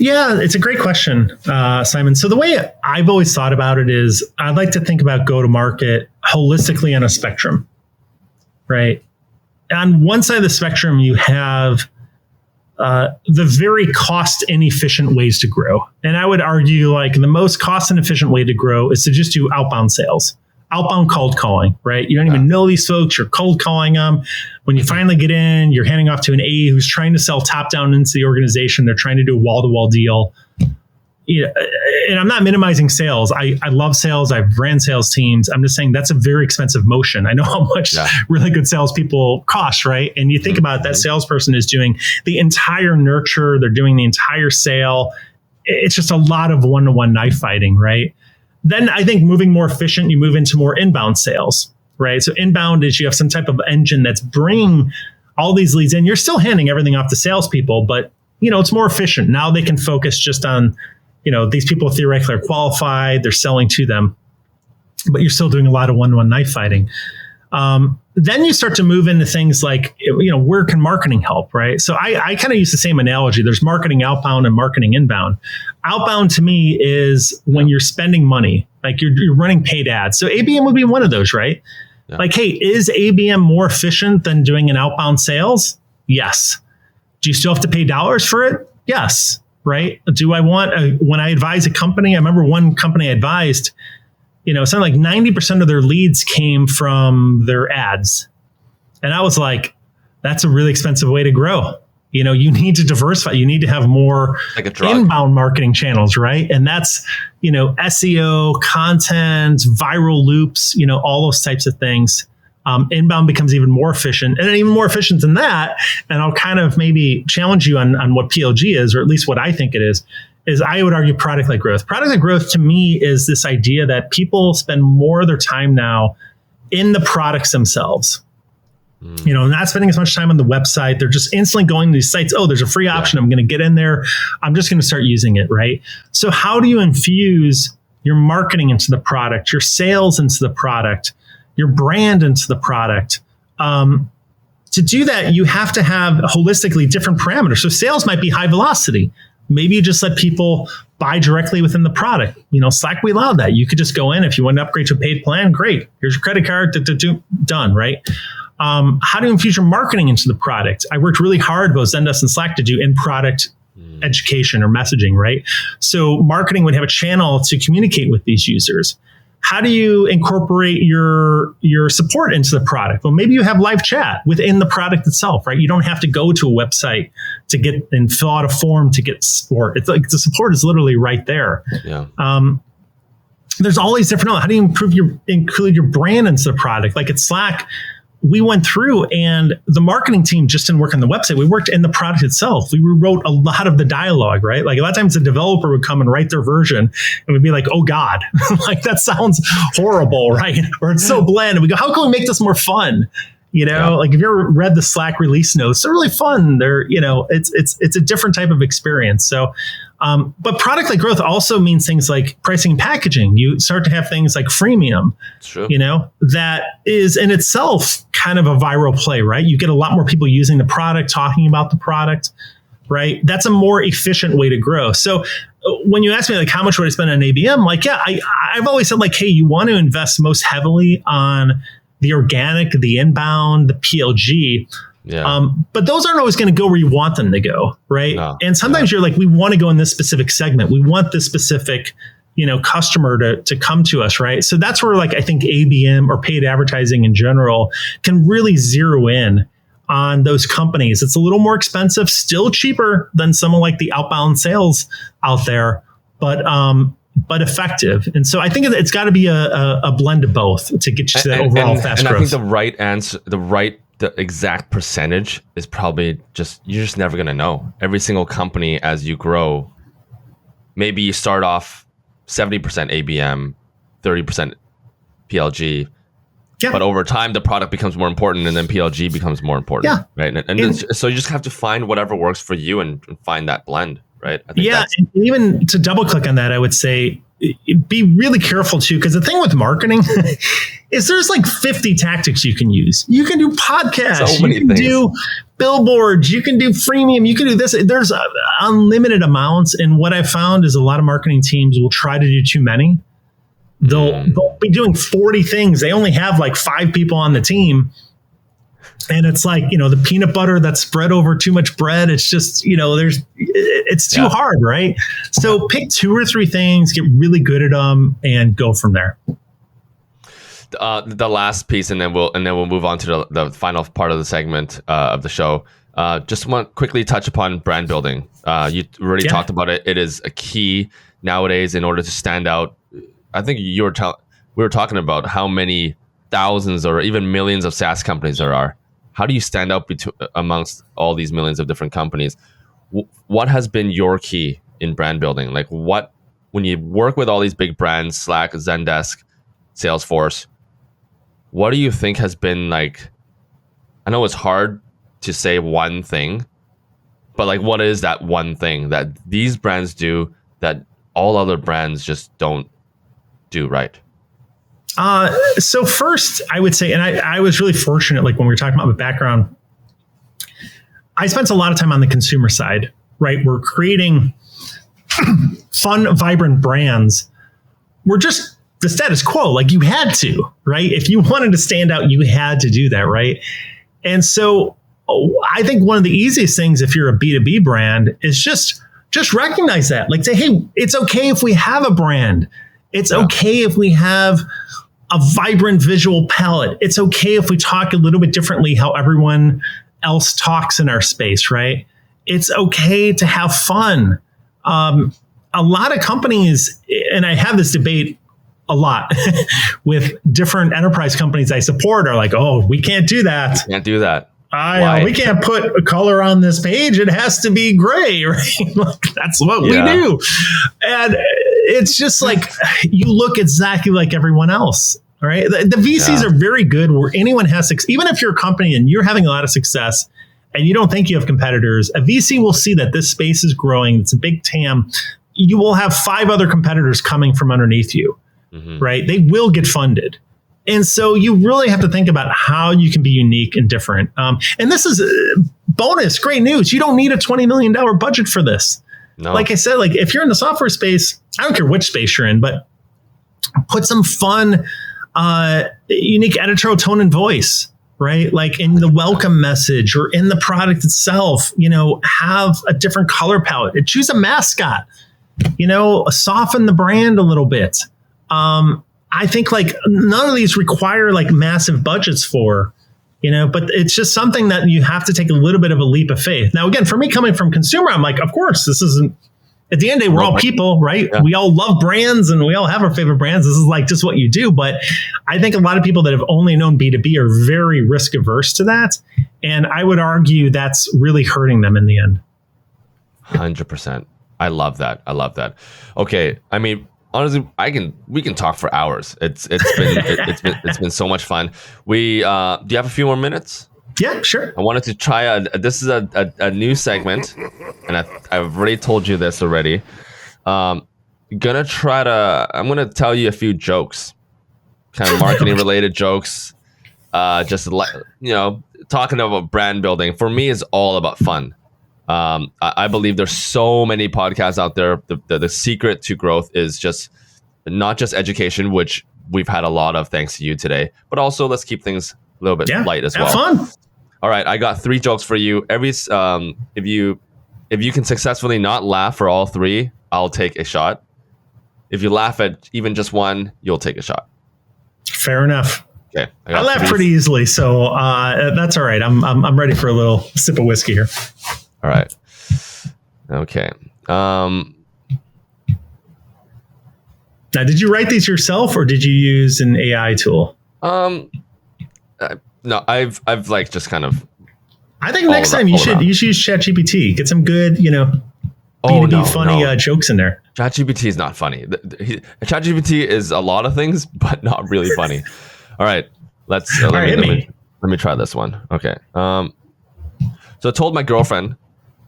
A: Yeah, it's a great question, Simon. So the way I've always thought about it is I'd like to think about go-to-market holistically on a spectrum, right? On one side of the spectrum, you have the very cost inefficient ways to grow. And I would argue like the most cost inefficient way to grow is to just do outbound sales, outbound cold calling, right? You don't even know these folks. You're cold calling them. When you finally get in, you're handing off to an AE who's trying to sell top down into the organization. They're trying to do a wall-to-wall deal. And I'm not minimizing sales. I love sales. I've ran sales teams. I'm just saying that's a very expensive motion. I know how much really good salespeople cost, right? And you think about it, that salesperson is doing the entire nurture. They're doing the entire sale. It's just a lot of one-to-one knife fighting, right? Then I think moving more efficient, you move into more inbound sales, right? So inbound is you have some type of engine that's bringing all these leads in. You're still handing everything off to salespeople, but it's more efficient. Now they can focus just on these people theoretically are qualified, they're selling to them, but you're still doing a lot of one-to-one knife fighting. Then you start to move into things like, where can marketing help, right? So I kind of use the same analogy. There's marketing outbound and marketing inbound. Outbound to me is when you're spending money, like you're running paid ads. So ABM would be one of those, right? Yeah. Like, hey, is ABM more efficient than doing an outbound sales? Yes. Do you still have to pay dollars for it? Yes. Right? Do I want when I advise a company? I remember one company I advised, something like 90% of their leads came from their ads. And I was like, that's a really expensive way to grow. You need to diversify. You need to have more inbound marketing channels, right? And that's, SEO, content, viral loops, all those types of things. Inbound becomes even more efficient, and then even more efficient than that. And I'll kind of maybe challenge you on what PLG is, or at least what I think it is I would argue product-led growth. Product-led growth to me is this idea that people spend more of their time now in the products themselves. Not spending as much time on the website. They're just instantly going to these sites. Oh, there's a free option. I'm going to get in there. I'm just going to start using it, right? So how do you infuse your marketing into the product, your sales into the product, your brand into the product? To do that, you have to have holistically different parameters. So sales might be high velocity. Maybe you just let people buy directly within the product. Slack, we allow that. You could just go in. If you want to upgrade to a paid plan, great. Here's your credit card, done, right? How do you infuse your marketing into the product? I worked really hard, both Zendesk and Slack, to do in-product education or messaging, right? So marketing would have a channel to communicate with these users. How do you incorporate your support into the product? Well, maybe you have live chat within the product itself, right? You don't have to go to a website to get and fill out a form to get support. It's like the support is literally right there.
B: Yeah.
A: There's all these different. How do you include your brand into the product? Like at Slack, we went through, and the marketing team just didn't work on the website. We worked in the product itself. We rewrote a lot of the dialogue, right? Like a lot of times the developer would come and write their version and we'd be like, oh God, like that sounds horrible, right? Or it's so bland. And we go, how can we make this more fun? Like if you ever read the Slack release notes, they're really fun. They're, it's a different type of experience. So, but product-led growth also means things like pricing and packaging. You start to have things like freemium, that is in itself kind of a viral play, right? You get a lot more people using the product, talking about the product, right? That's a more efficient way to grow. So when you ask me like, how much would I spend on ABM? Like, yeah, I've always said like, hey, you want to invest most heavily on the organic, the inbound, the PLG. Yeah. But those aren't always going to go where you want them to go, right? No. And sometimes you're like, we want to go in this specific segment. We want this specific, customer to come to us, right? So that's where like I think ABM or paid advertising in general can really zero in on those companies. It's a little more expensive, still cheaper than someone like the outbound sales out there, but effective. And so I think it's got to be a blend of both to get you to that overall fast growth.
B: And I think the right answer, the exact percentage is probably you're just never going to know. Every single company as you grow, maybe you start off 70% ABM, 30% PLG. Yeah. But over time, the product becomes more important, and then PLG becomes more important. Yeah. Right. And so you just have to find whatever works for you and find that blend. Right. I think
A: and even to double click on that, I would say be really careful too, because the thing with marketing is there's like 50 tactics you can use. You can do podcasts, you can do billboards, you can do freemium, you can do this. There's unlimited amounts. And what I found is a lot of marketing teams will try to do too many. They'll be doing 40 things. They only have like 5 people on the team. And it's like, the peanut butter that's spread over too much bread. It's just, it's too hard, right? So pick 2 or 3 things, get really good at them, and go from there.
B: The last piece, and then we'll move on to the final part of the segment of the show. Just want to quickly touch upon brand building. You already talked about it. It is a key nowadays in order to stand out. I think we were talking about how many thousands or even millions of SaaS companies there are. How do you stand out amongst all these millions of different companies? What has been your key in brand building? Like when you work with all these big brands, Slack, Zendesk, Salesforce, what do you think has been like, I know it's hard to say one thing, but like, what is that one thing that these brands do that all other brands just don't do right?
A: So first, I would say, and I was really fortunate, like when we were talking about my background, I spent a lot of time on the consumer side, right? We're creating fun, vibrant brands. We're just the status quo. Like you had to, right? If you wanted to stand out, you had to do that, right? And so I think one of the easiest things if you're a B2B brand is just recognize that. Like say, hey, it's okay if we have a brand. It's okay if we have a vibrant visual palette. It's okay if we talk a little bit differently how everyone else talks in our space, right? It's okay to have fun. A lot of companies, and I have this debate a lot with different enterprise companies I support are like, oh, we can't do that.
B: Can't do that.
A: We can't put a color on this page. It has to be gray, right? Like, that's what we do. And it's just like, you look exactly like everyone else, right? The VCs are very good where anyone has, even if you're a company and you're having a lot of success and you don't think you have competitors, a VC will see that this space is growing. It's a big TAM. You will have 5 other competitors coming from underneath you, right? They will get funded. And so you really have to think about how you can be unique and different. And this is bonus, great news. You don't need a $20 million budget for this. No. Like I said, like if you're in the software space, I don't care which space you're in, but put some fun, unique editorial tone and voice, right? Like in the welcome message or in the product itself, have a different color palette. Choose a mascot, soften the brand a little bit. I think like none of these require like massive budgets for, but it's just something that you have to take a little bit of a leap of faith. Now, again, for me coming from consumer, I'm like, of course, this isn't, at the end of the day, we're all people, right? Yeah. We all love brands and we all have our favorite brands. This is like just what you do. But I think a lot of people that have only known B2B are very risk averse to that. And I would argue that's really hurting them in the end.
B: 100%. I love that. Okay. I mean, honestly, we can talk for hours. It's been so much fun. Do you have a few more minutes?
A: Yeah, sure.
B: I wanted to try this is a new segment, and I've already told you this already. I'm gonna tell you a few jokes, kind of marketing related jokes. Just talking about brand building for me is all about fun. I believe there's so many podcasts out there. The secret to growth is just not just education, which we've had a lot of thanks to you today, but also let's keep things a little bit light as well.
A: Fun.
B: All right, I got 3 jokes for you. If you can successfully not laugh for all 3, I'll take a shot. If you laugh at even just one, you'll take a shot.
A: Fair enough.
B: Okay,
A: I laugh pretty easily, so that's all right. I'm ready for a little sip of whiskey here.
B: All right. Okay.
A: Now, did you write these yourself or did you use an AI tool?
B: No, I've like just kind of.
A: I think next time you should use ChatGPT. Get some good, funny jokes in there.
B: ChatGPT is not funny. ChatGPT is a lot of things, but not really funny. All right, let me try this one. Okay. So I told my girlfriend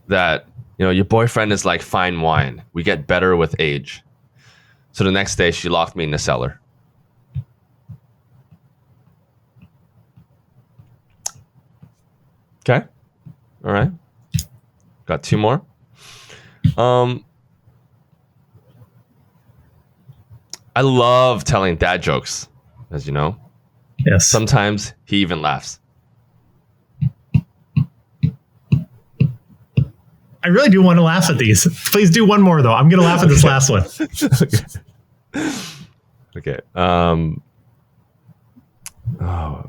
B: that your boyfriend is like fine wine. We get better with age. So the next day she locked me in the cellar. Okay. All right. Got 2 more. I love telling dad jokes, as you know.
A: Yes.
B: Sometimes he even laughs.
A: I really do want to laugh at these. Please do one more, though. I'm going to laugh at this last one.
B: Okay.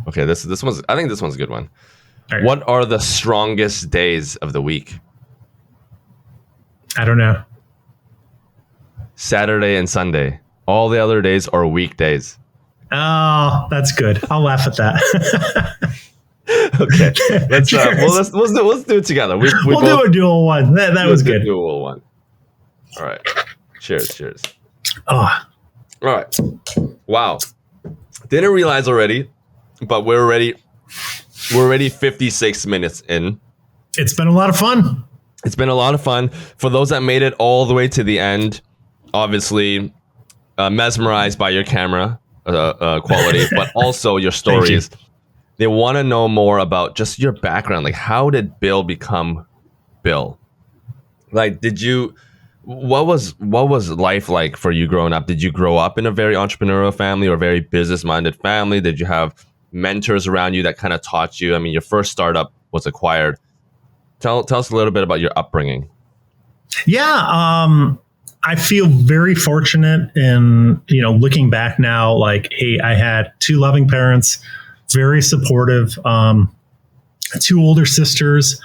B: Okay. This one's. I think this one's a good one. Right. What are the strongest days of the week?
A: I don't know.
B: Saturday and Sunday. All the other days are weekdays.
A: Oh, that's good. I'll laugh at that.
B: Okay. Let's do it together. We'll
A: do a dual one. That was good.
B: Dual one. All right. Cheers.
A: Oh.
B: All right. Wow. Didn't realize already, but we're already 56 minutes in.
A: It's been a lot of fun.
B: For those that made it all the way to the end, obviously mesmerized by your camera quality, but also your stories. They want to know more about just your background. Like, how did Bill become Bill? Like, what was life like for you growing up? Did you grow up in a very entrepreneurial family or a very business-minded family? Did you have mentors around you that kind of taught you? I mean, your first startup was acquired. Tell us a little bit about your upbringing.
A: Yeah, I feel very fortunate in, looking back now, like, hey, I had 2 loving parents, very supportive, 2 older sisters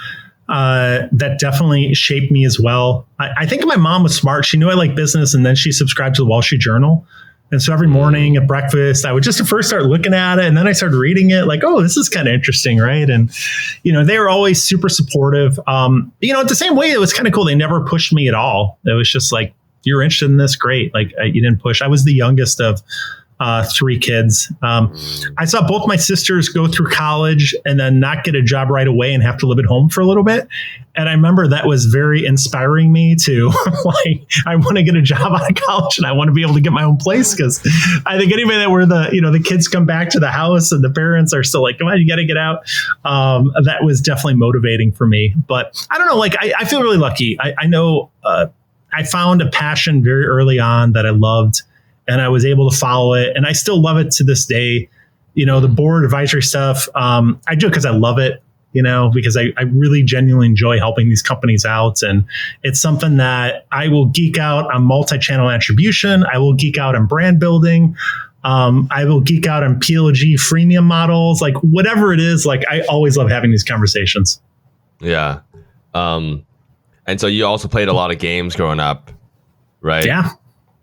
A: that definitely shaped me as well. I think my mom was smart. She knew I liked business, and then she subscribed to the Wall Street Journal. And so every morning at breakfast, I would just first start looking at it, and then I started reading it like, oh, this is kind of interesting, right? And, they were always super supportive. The same way, it was kind of cool. They never pushed me at all. It was just like, you're interested in this? Great. Like, you didn't push. I was the youngest of 3 kids. I saw both my sisters go through college and then not get a job right away and have to live at home for a little bit. And I remember that was very inspiring me to like, I want to get a job out of college and I want to be able to get my own place. Cause I think anybody that where the kids come back to the house and the parents are still like, come on, you got to get out. That was definitely motivating for me, but I don't know. Like, I feel really lucky. I know, I found a passion very early on that I loved, and I was able to follow it, and I still love it to this day. The board advisory stuff, I do it because I love it, because I really genuinely enjoy helping these companies out. And it's something that I will geek out on multi-channel attribution. I will geek out on brand building. I will geek out on PLG freemium models, like whatever it is. Like, I always love having these conversations.
B: Yeah. And so you also played a lot of games growing up, right?
A: Yeah.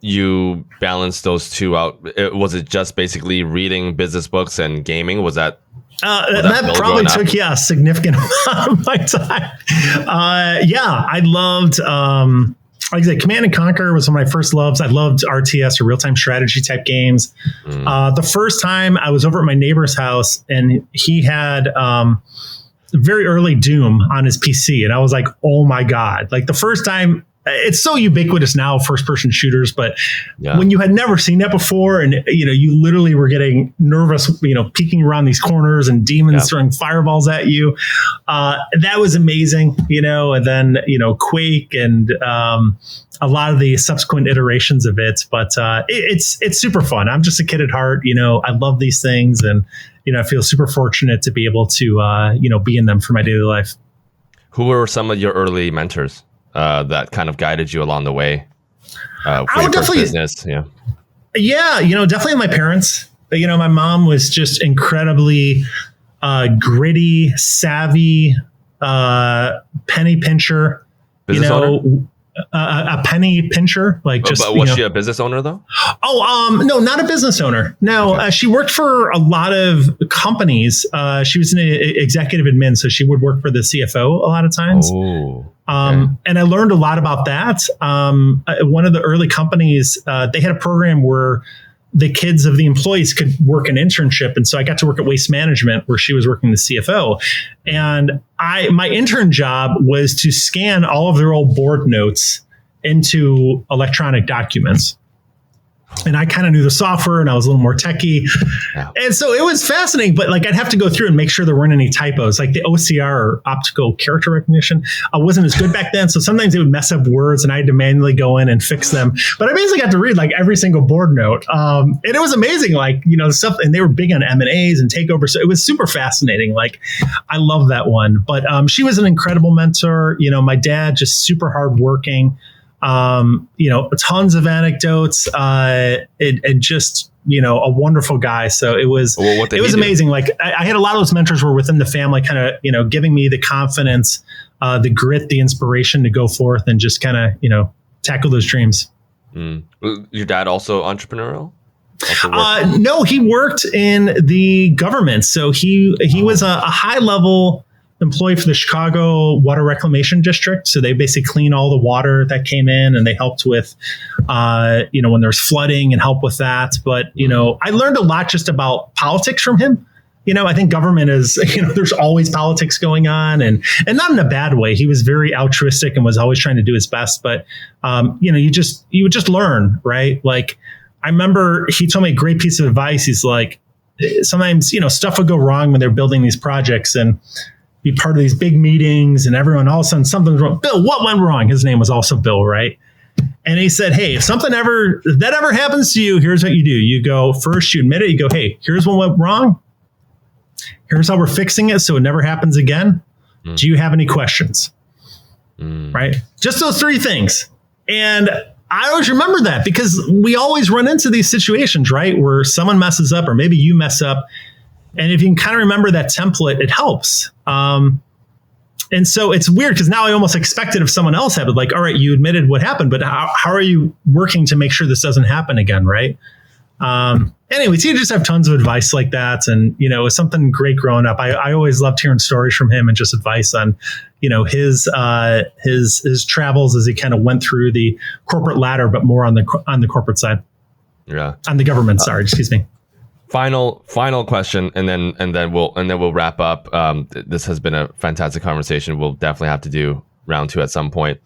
B: You balanced those two out. Was it just basically reading business books and gaming? Was that
A: probably took a significant amount of my time. I loved like I said, Command and Conquer was one of my first loves. I loved RTS or real-time strategy type games. The first time I was over at my neighbor's house, and he had very early Doom on his PC, and I was like, oh my God. Like, the first time, it's so ubiquitous now, first-person shooters, but when you had never seen that before, and you literally were getting nervous, peeking around these corners and demons throwing fireballs at you, that was amazing. And then Quake and a lot of the subsequent iterations of it. But it's super fun. I'm just a kid at heart. I love these things, and I feel super fortunate to be able to be in them for my daily life.
B: Who were some of your early mentors that kind of guided you along the way for your first business?
A: Definitely my parents. My mom was just incredibly gritty, savvy, penny pincher.
B: Business owner?
A: A penny pincher, like just.
B: But was she a business owner though?
A: No, not a business owner. No, okay. She worked for a lot of companies. She was an executive admin, so she would work for the CFO a lot of times.
B: Oh.
A: And I learned a lot about that. One of the early companies, they had a program where the kids of the employees could work an internship. And so I got to work at Waste Management, where she was working the CFO. And my intern job was to scan all of their old board notes into electronic documents. And I kind of knew the software, and I was a little more techie. Yeah. And so it was fascinating, but like, I'd have to go through and make sure there weren't any typos. Like the OCR, or optical character recognition, wasn't as good back then. So sometimes they would mess up words, and I had to manually go in and fix them. But I basically got to read like every single board note. And it was amazing, like, stuff, and they were big on M&As and takeovers. So it was super fascinating. Like, I love that one. But she was an incredible mentor. My dad, just super hardworking. Tons of anecdotes, and just, a wonderful guy. So it was, it was amazing. Like, I had a lot of those mentors were within the family, kind of, giving me the confidence, the grit, the inspiration to go forth and just kind of, tackle those dreams.
B: Your dad also entrepreneurial?
A: No, he worked in the government. So he was a high level employee for the Chicago Water Reclamation District. So they basically clean all the water that came in, and they helped with, when there's flooding, and help with that. But, I learned a lot just about politics from him. I think government is, there's always politics going on, and not in a bad way. He was very altruistic and was always trying to do his best. But, you would just learn, right? Like, I remember he told me a great piece of advice. He's like, sometimes, stuff would go wrong when they're building these projects, and be part of these big meetings, and everyone, all of a sudden something's wrong. Bill, what went wrong? His name was also Bill, right? And he said, hey, if something ever happens to you, here's what you do. You go first, you admit it. You go, hey, here's what went wrong. Here's how we're fixing it so it never happens again. Do you have any questions? Right? Just those 3 things. And I always remember that, because we always run into these situations, right, where someone messes up, or maybe you mess up. And if you can kind of remember that template, it helps. And so it's weird, because now I almost expect it if someone else happened. Like, all right, you admitted what happened, but how are you working to make sure this doesn't happen again, right? Anyways, he just have tons of advice like that. And, you know, it was something great growing up. I always loved hearing stories from him and just advice on, you know, his travels as he kind of went through the corporate ladder, but more on the corporate side.
B: Yeah.
A: On the government. Sorry. Excuse me.
B: Final question, and then we'll wrap up. This has been a fantastic conversation. We'll definitely have to do round 2 at some point.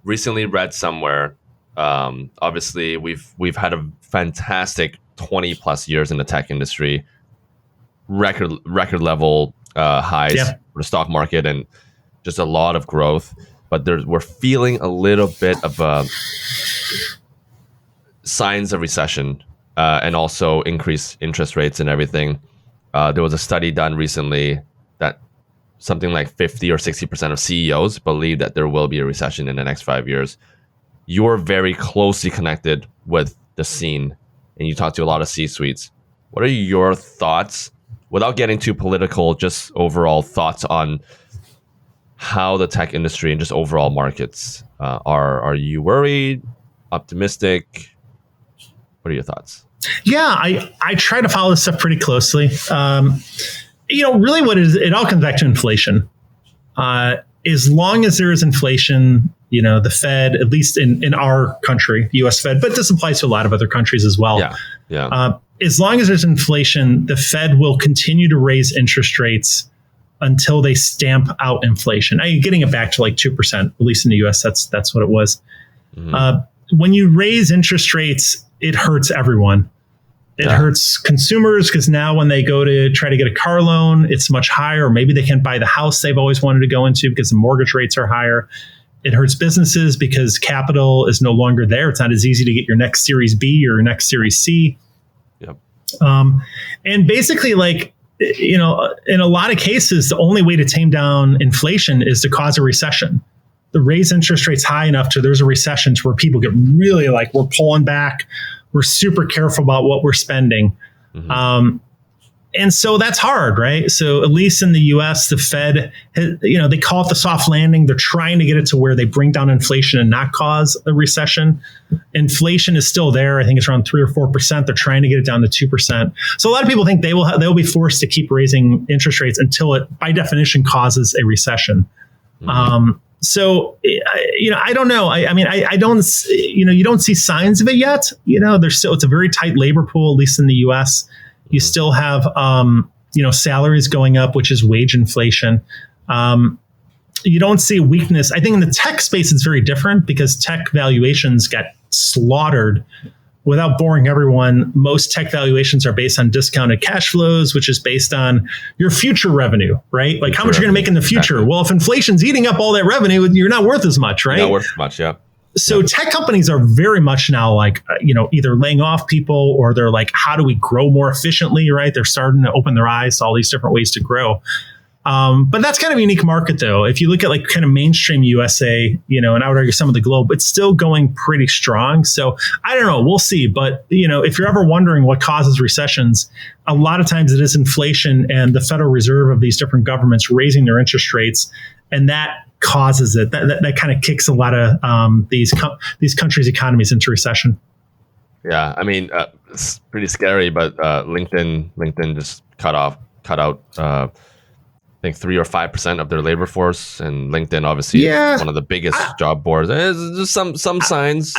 B: Recently read somewhere, obviously we've had a fantastic 20 plus years in the tech industry, record level highs for the stock market, and just a lot of growth. But we're feeling a little bit of signs of recession. And also increased interest rates and everything. There was a study done recently that something like 50 or 60% of CEOs believe that there will be a recession in the next 5 years. You're very closely connected with the scene, and you talk to a lot of C-suites. What are your thoughts, without getting too political, just overall thoughts on how the tech industry and just overall markets are you worried, optimistic? What are your thoughts?
A: Yeah, I try to follow this stuff pretty closely. You know, really it all comes back to inflation. As long as there is inflation, you know, the Fed, at least in our country, the US Fed, but this applies to a lot of other countries as well.
B: Yeah.
A: As long as there's inflation, the Fed will continue to raise interest rates until they stamp out inflation. Getting it back to like 2%, at least in the US, that's what it was. Mm-hmm. When you raise interest rates, it hurts everyone. It hurts consumers because now when they go to try to get a car loan, it's much higher. Or maybe they can't buy the house they've always wanted to go into because the mortgage rates are higher. It hurts businesses because capital is no longer there. It's not as easy to get your next Series B or your next Series C.
B: Yep.
A: And basically, like, you know, in a lot of cases, the only way to tame down inflation is to cause a recession. To raise interest rates high enough to there's a recession to where people get really like, we're pulling back. We're super careful about what we're spending. Mm-hmm. And so that's hard, right? So at least in the US, the Fed, you know, they call it the soft landing. They're trying to get it to where they bring down inflation and not cause a recession. Inflation is still there. I think it's around 3 or 4%. They're trying to get it down to 2%. So a lot of people think they'll be forced to keep raising interest rates until it, by definition, causes a recession. Mm-hmm. So, you know, I don't know. I mean, I don't, you know, you don't see signs of it yet. You know, it's a very tight labor pool, at least in the US. You still have, you know, salaries going up, which is wage inflation. You don't see weakness. I think in the tech space, it's very different because tech valuations got slaughtered. Without boring everyone, most tech valuations are based on discounted cash flows, which is based on your future revenue, right? Like how much you're going to make in the future. Exactly. Well, if inflation's eating up all that revenue, you're not worth as much, right?
B: Not worth as much, yeah.
A: So tech companies are very much now like, you know, either laying off people or they're like, how do we grow more efficiently, right? They're starting to open their eyes to all these different ways to grow. But that's kind of a unique market, though. If you look at like kind of mainstream USA, you know, and I would argue some of the globe, it's still going pretty strong. So I don't know. We'll see. But, you know, if you're ever wondering what causes recessions, a lot of times it is inflation and the Federal Reserve of these different governments raising their interest rates. And that causes it. That kind of kicks a lot of these countries' economies into recession.
B: Yeah, I mean, it's pretty scary. But LinkedIn just cut out. I think 3 or 5% of their labor force, and LinkedIn obviously is one of the biggest job boards. There's just some signs.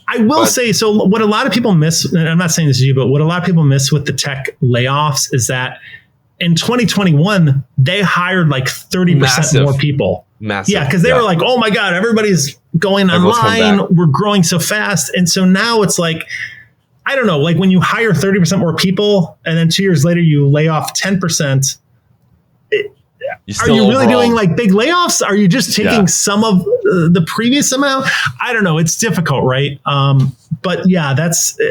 A: I will say, so what a lot of people miss, and I'm not saying this to you, but what a lot of people miss with the tech layoffs is that in 2021, they hired like 30% more people.
B: Massive.
A: Yeah, because they were like, oh my God, everybody's going online. We're growing so fast. And so now it's like, I don't know, like when you hire 30% more people and then 2 years later you lay off 10%, are you really doing like big layoffs? Are you just taking some of the previous amount? I don't know. It's difficult, right? But yeah,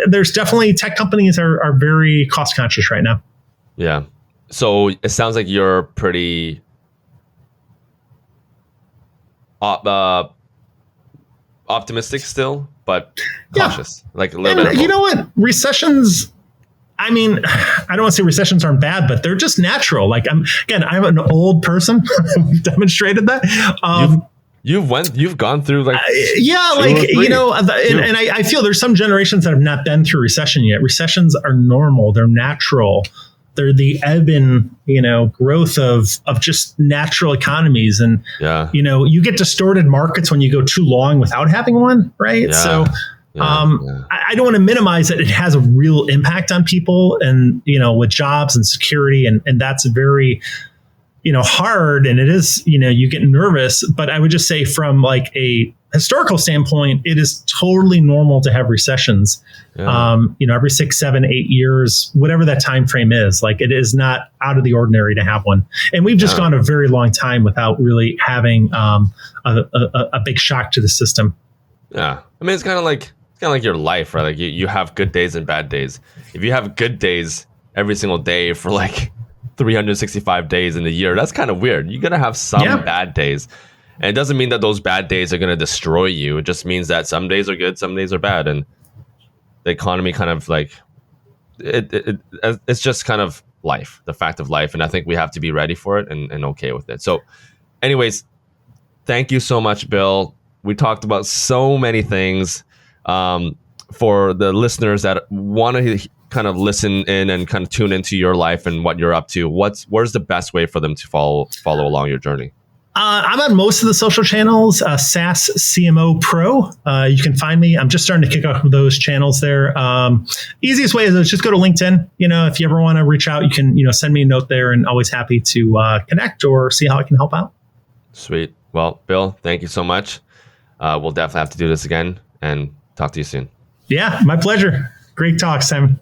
A: there's definitely tech companies are very cost conscious right now.
B: Yeah. So it sounds like you're pretty optimistic still, but cautious, like a little bit.
A: You know what? Recessions. I mean, I don't want to say recessions aren't bad, but they're just natural. Like I'm an old person. We've demonstrated that.
B: You've gone through like
A: I feel there's some generations that have not been through recession yet. Recessions are normal. They're natural. They're the ebb and growth of just natural economies. And you get distorted markets when you go too long without having one, right?
B: Yeah.
A: So I don't want to minimize that it has a real impact on people and with jobs and security, and that's very hard, and it is you get nervous. But I would just say from like a historical standpoint, it is totally normal to have recessions. Every 6, 7, 8 years, whatever that time frame is. Like, it is not out of the ordinary to have one. And we've just gone a very long time without really having a big shock to the system.
B: Yeah, I mean, it's kind of like your life, right? Like you have good days and bad days. If you have good days every single day for like 365 days in the year, that's kind of weird. You're gonna have some bad days. And it doesn't mean that those bad days are going to destroy you. It just means that some days are good, some days are bad. And the economy kind of like, it's just kind of life, the fact of life. And I think we have to be ready for it and okay with it. So anyways, thank you so much, Bill. We talked about so many things. For the listeners that want to kind of listen in and kind of tune into your life and what you're up to, where's the best way for them to follow along your journey?
A: I'm on most of the social channels, SaaS CMO Pro. You can find me. I'm just starting to kick off those channels there. Easiest way is just go to LinkedIn. If you ever want to reach out, you can, send me a note there, and always happy to connect or see how I can help out. Sweet.
B: Well, Bill, thank you so much. We'll definitely have to do this again, and talk to you soon.
A: Yeah, my pleasure. Great talk, Simon.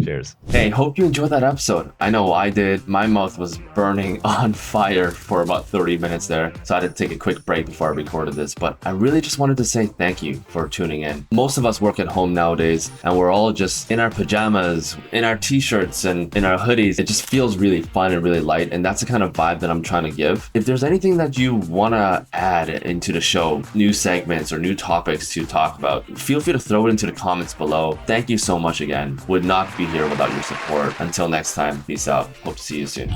B: Cheers. Hey, hope you enjoyed that episode. I know I did. My mouth was burning on fire for about 30 minutes there, so I had to take a quick break before I recorded this. But I really just wanted to say thank you for tuning in. Most of us work at home nowadays, and we're all just in our pajamas, in our t-shirts, and in our hoodies. It just feels really fun and really light, and that's the kind of vibe that I'm trying to give. If there's anything that you want to add into the show, new segments or new topics to talk about, feel free to throw it into the comments below. Thank you so much again. Would not be here without your support. Until next time, peace out. Hope to see you soon.